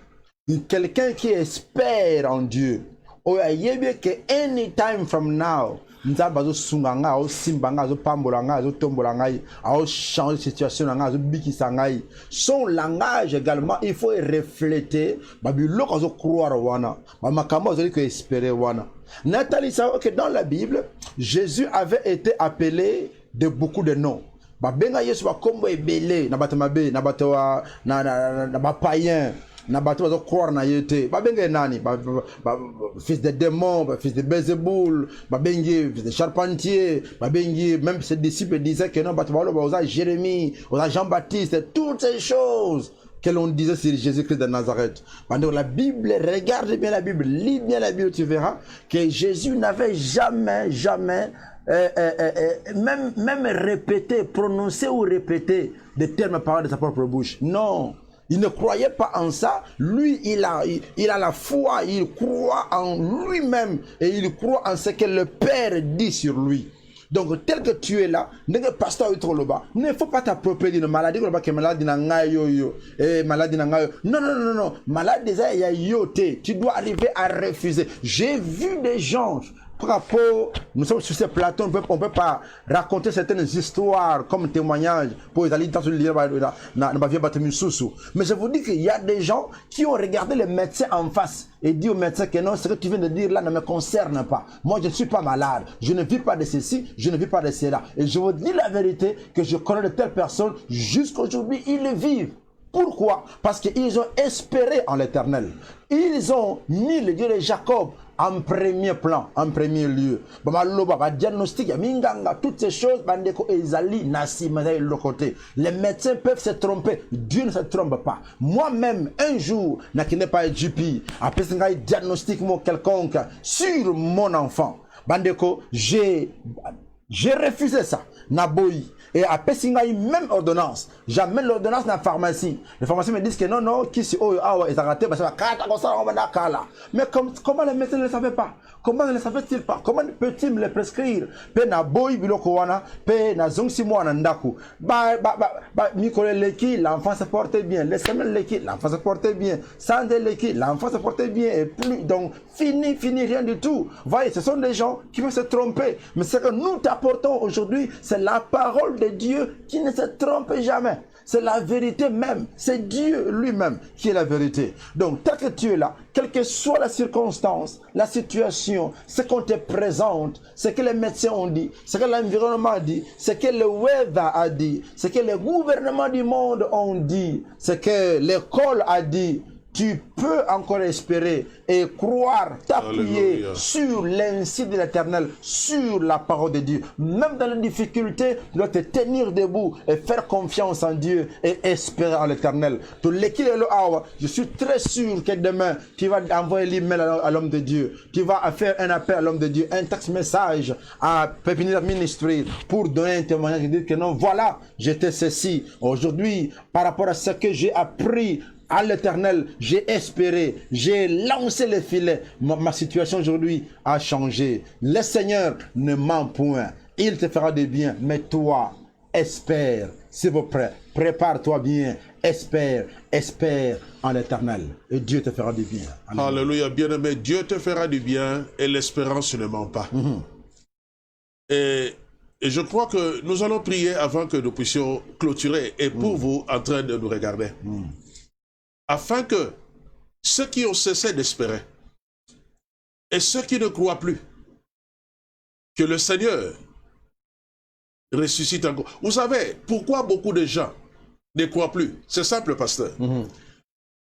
Quelqu'un qui espère en Dieu, que anytime from now, nzamba zo sunganga, zo simbanga, zo pambolanga, zo tombolanga, zo changer situation nga, zo bikisa ngai. Son langage également, il faut refléter, babiloko zo croire wana, ba makamo zo que espérer wana. Nathalie savait que dans la Bible, Jésus avait été appelé de beaucoup de noms. Ba benga Yesu ba kombo ebele na batamabe na bato na ba païen na bato bazo croire na yete babenge nani fils de démon fils de Belzéboul babenge fils de charpentier babenge même ses disciples disaient que non bato bazo Jérémie Jean-Baptiste, toutes ces choses que l'on disait sur Jésus-Christ de Nazareth. Donc la Bible, regarde bien la Bible, lis bien la Bible, tu verras que Jésus n'avait jamais même répété, prononcé ou répété des termes paroles de sa propre bouche. Non, il ne croyait pas en ça. Lui, il a la foi, il croit en lui-même et il croit en ce que le Père dit sur lui. Donc, tel que tu es là, ne faut pas t'approprier d'une maladie, que maladie maladie non, maladie, tu dois arriver à refuser. J'ai vu des gens, par rapport, nous sommes sur ces plateaux, on ne peut pas raconter certaines histoires comme témoignage pour les alliés dans le livre, mais je vous dis qu'il y a des gens qui ont regardé les médecins en face et dit au médecin que non, ce que tu viens de dire là ne me concerne pas. Moi, je ne suis pas malade. Je ne vis pas de ceci, je ne vis pas de cela. Et je vous dis la vérité que je connais de telles personnes, jusqu'aujourd'hui, ils le vivent. Pourquoi? Parce qu'ils ont espéré en l'Éternel. Ils ont mis le Dieu de Jacob en premier plan, en premier lieu. Diagnostic, toutes ces choses, les médecins peuvent se tromper. Dieu ne se trompe pas. Moi-même, un jour, je n'ai pas GP, après un diagnostic quelconque sur mon enfant. Bandeko, j'ai refusé ça. Naboyi. Et après, si même ordonnance, j'amène l'ordonnance dans la pharmacie. Les pharmaciens me disent que non, qui c'est mais comment les médecins ne le savaient pas? Comment ne le savaient-ils pas? Comment peut-ils me le prescrire? L'enfant se portait bien. Les semaines l'enfant se portait bien. Sans l'enfant se portait bien. Et plus, donc, fini, rien du tout. Voyez, ce sont des gens qui vont se tromper. Mais ce que nous t'apportons aujourd'hui, c'est la parole de Dieu qui ne se trompe jamais. C'est la vérité même. C'est Dieu lui-même qui est la vérité. Donc, tant que tu es là, quelle que soit la circonstance, la situation, ce qu'on te présente, ce que les médecins ont dit, ce que l'environnement a dit, ce que le weather a dit, ce que les gouvernements du monde ont dit, ce que l'école a dit, tu peux encore espérer et croire, t'appuyer sur l'insi de l'Éternel, sur la parole de Dieu. Même dans les difficultés, tu dois te tenir debout et faire confiance en Dieu et espérer en l'Éternel. Je suis très sûr que demain, tu vas envoyer l'email à l'homme de Dieu. Tu vas faire un appel à l'homme de Dieu, un texte message à Pépinière Ministry pour donner un témoignage et dire que non, voilà, j'étais ceci. Aujourd'hui, par rapport à ce que j'ai appris à l'Éternel, j'ai espéré, j'ai lancé le filet. Ma situation aujourd'hui a changé. Le Seigneur ne ment point. Il te fera du bien. Mais toi, espère, s'il vous plaît. Prépare-toi bien. Espère en l'Éternel. Et Dieu te fera du bien. Amen. Alléluia, bien-aimé. Dieu te fera du bien et l'espérance ne ment pas. Et je crois que nous allons prier avant que nous puissions clôturer. Et pour vous, en train de nous regarder. Afin que ceux qui ont cessé d'espérer et ceux qui ne croient plus, que le Seigneur ressuscite encore. Vous savez, pourquoi beaucoup de gens ne croient plus? C'est simple, pasteur.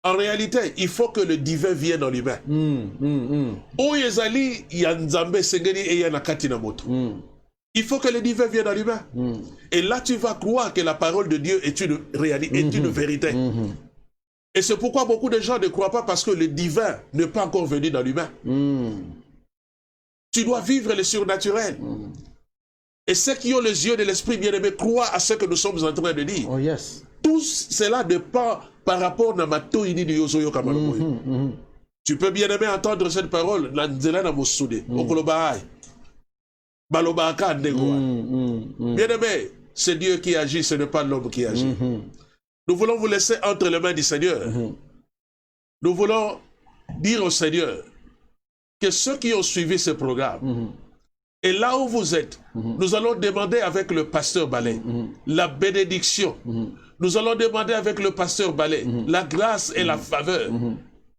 En réalité, il faut que le divin vienne en l'humain. Il faut que le divin vienne en l'humain. Et là, tu vas croire que la parole de Dieu est une réalité, est une vérité. Et c'est pourquoi beaucoup de gens ne croient pas, parce que le divin n'est pas encore venu dans l'humain. Tu dois vivre le surnaturel. Et ceux qui ont les yeux de l'esprit bien-aimé croient à ce que nous sommes en train de dire. Oh yes. Tout cela dépend par rapport à Mato Ini de Yosoyo Kamalomoyo. Tu peux bien-aimé entendre cette parole. Bien-aimé, c'est Dieu qui agit, ce n'est pas l'homme qui agit. Nous voulons vous laisser entre les mains du Seigneur. Nous voulons dire au Seigneur que ceux qui ont suivi ce programme, et là où vous êtes, nous allons demander avec le pasteur Ballet la bénédiction. Nous allons demander avec le pasteur Ballet la grâce et la faveur.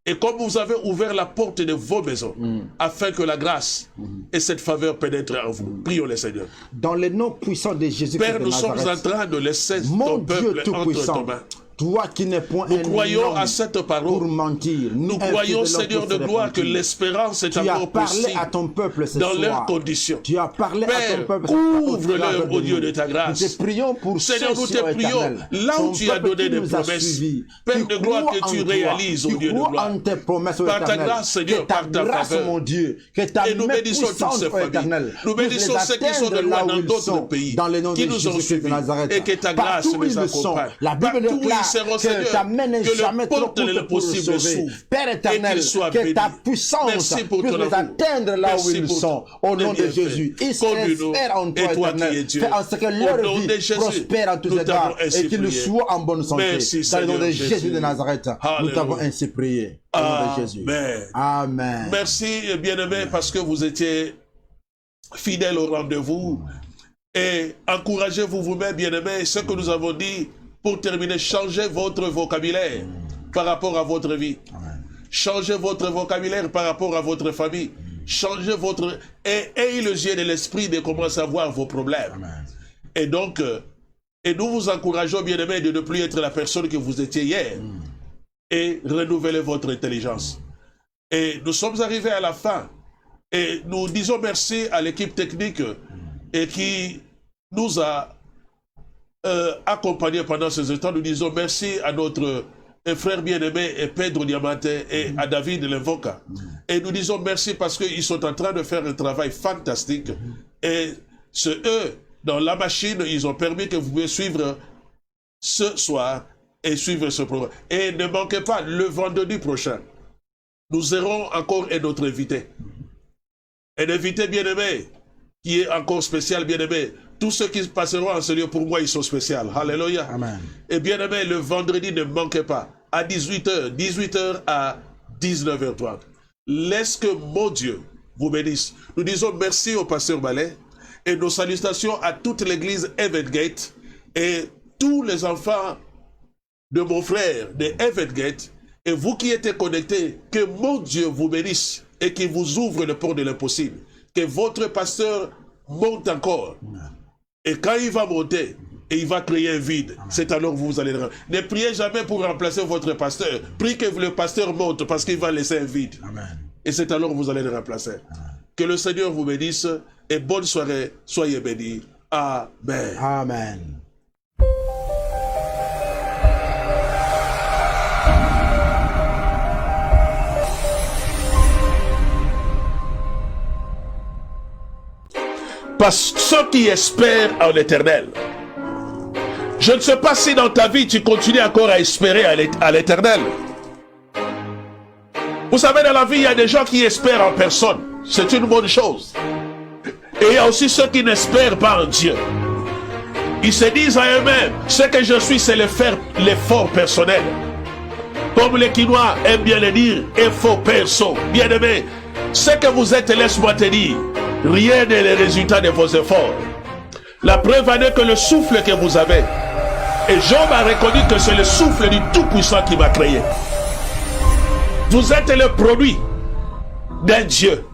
Et comme vous avez ouvert la porte de vos maisons, afin que la grâce et cette faveur pénètrent en vous. Prions le Seigneur. Dans le nom puissant de Jésus-Christ Père, nous sommes en train de laisser ton peuple entre tes mains. Toi qui n'es point Nous un croyons homme à cette pour parole. mentir. Nous croyons, Seigneur de gloire, que l'espérance est tu as encore parlé possible à ton peuple ce dans soir. leurs conditions. Tu as parlé à ton Père, peuple. ouvre-leur, au Dieu de ta grâce. Nous te prions pour Seigneur, nous ceux, te prions, là où tu as donné des promesses, Père de gloire, que tu réalises, au Dieu de gloire. En tes promesses, Par ta grâce, Seigneur, par ta faveur. Mon Dieu, que ta et nous bénissons toutes ces familles. Nous bénissons ceux qui sont de loin dans d'autres pays, qui nous ont suivis, et que ta grâce les accompagne. La Bible Partout où ils seront, Seigneur, que le porte le possible s'ouvre. Père éternel, que ta puissance puisse les atteindre là où ils sont. Au nom de Jésus, ils espèrent en toi, éternel. Fais en sorte que leur vie prospère en tous égards et qu'ils soient en bonne santé. Dans le nom de Jésus de Nazareth, nous t'avons ainsi prié. Au nom de Jésus. Amen. Merci, bien-aimés, parce que vous étiez fidèles au rendez-vous. Et encouragez-vous vous-même, bien-aimés, ce que nous avons dit. Pour terminer, changez votre vocabulaire par rapport à votre vie. Changez votre vocabulaire par rapport à votre famille. Changez votre... Et ayez les yeux de l'esprit de commencer à voir vos problèmes. Amen. Et donc, et nous vous encourageons, bien-aimés, de ne plus être la personne que vous étiez hier. Et renouveler votre intelligence. Et nous sommes arrivés à la fin. Et nous disons merci à l'équipe technique et qui nous a accompagnés pendant ces temps. Nous disons merci à notre frère bien-aimé Pedro Diamante et à David Levoka. Et nous disons merci parce qu'ils sont en train de faire un travail fantastique. Et c'est eux, dans la machine, ils ont permis que vous puissiez suivre ce soir et suivre ce programme. Et ne manquez pas, le vendredi prochain, nous aurons encore un autre invité. Un invité bien-aimé, qui est encore spécial, bien-aimé. Tous ceux qui passeront en ce lieu, pour moi, ils sont spéciaux. Alléluia. Amen. Et bien-aimé, le vendredi, ne manquez pas. À 18h à 19h30. Laisse que mon Dieu vous bénisse. Nous disons merci au pasteur Ballet et nos salutations à toute l'église Evangate et tous les enfants de mon frère de Evangate. Et vous qui êtes connectés, que mon Dieu vous bénisse et qu'il vous ouvre le port de l'impossible. Que votre pasteur monte encore. Et quand il va monter, et il va créer un vide, c'est alors que vous allez... Ne priez jamais pour remplacer votre pasteur. Priez que le pasteur monte parce qu'il va laisser un vide. Amen. Et c'est alors que vous allez le remplacer. Amen. Que le Seigneur vous bénisse et bonne soirée. Soyez bénis. Amen. Amen. Parce que ceux qui espèrent en l'Éternel. Je ne sais pas si dans ta vie tu continues encore à espérer à l'Éternel. Vous savez, dans la vie, il y a des gens qui espèrent en personne. C'est une bonne chose. Et il y a aussi ceux qui n'espèrent pas en Dieu. Ils se disent à eux-mêmes, ce que je suis, c'est l'effort personnel. Comme les Quinois aiment bien le dire, effort perso. Bien-aimé, ce que vous êtes, laisse-moi te dire, rien n'est le résultat de vos efforts. La preuve en est que le souffle que vous avez, et Job a reconnu que c'est le souffle du Tout-Puissant qui m'a créé. Vous êtes le produit d'un Dieu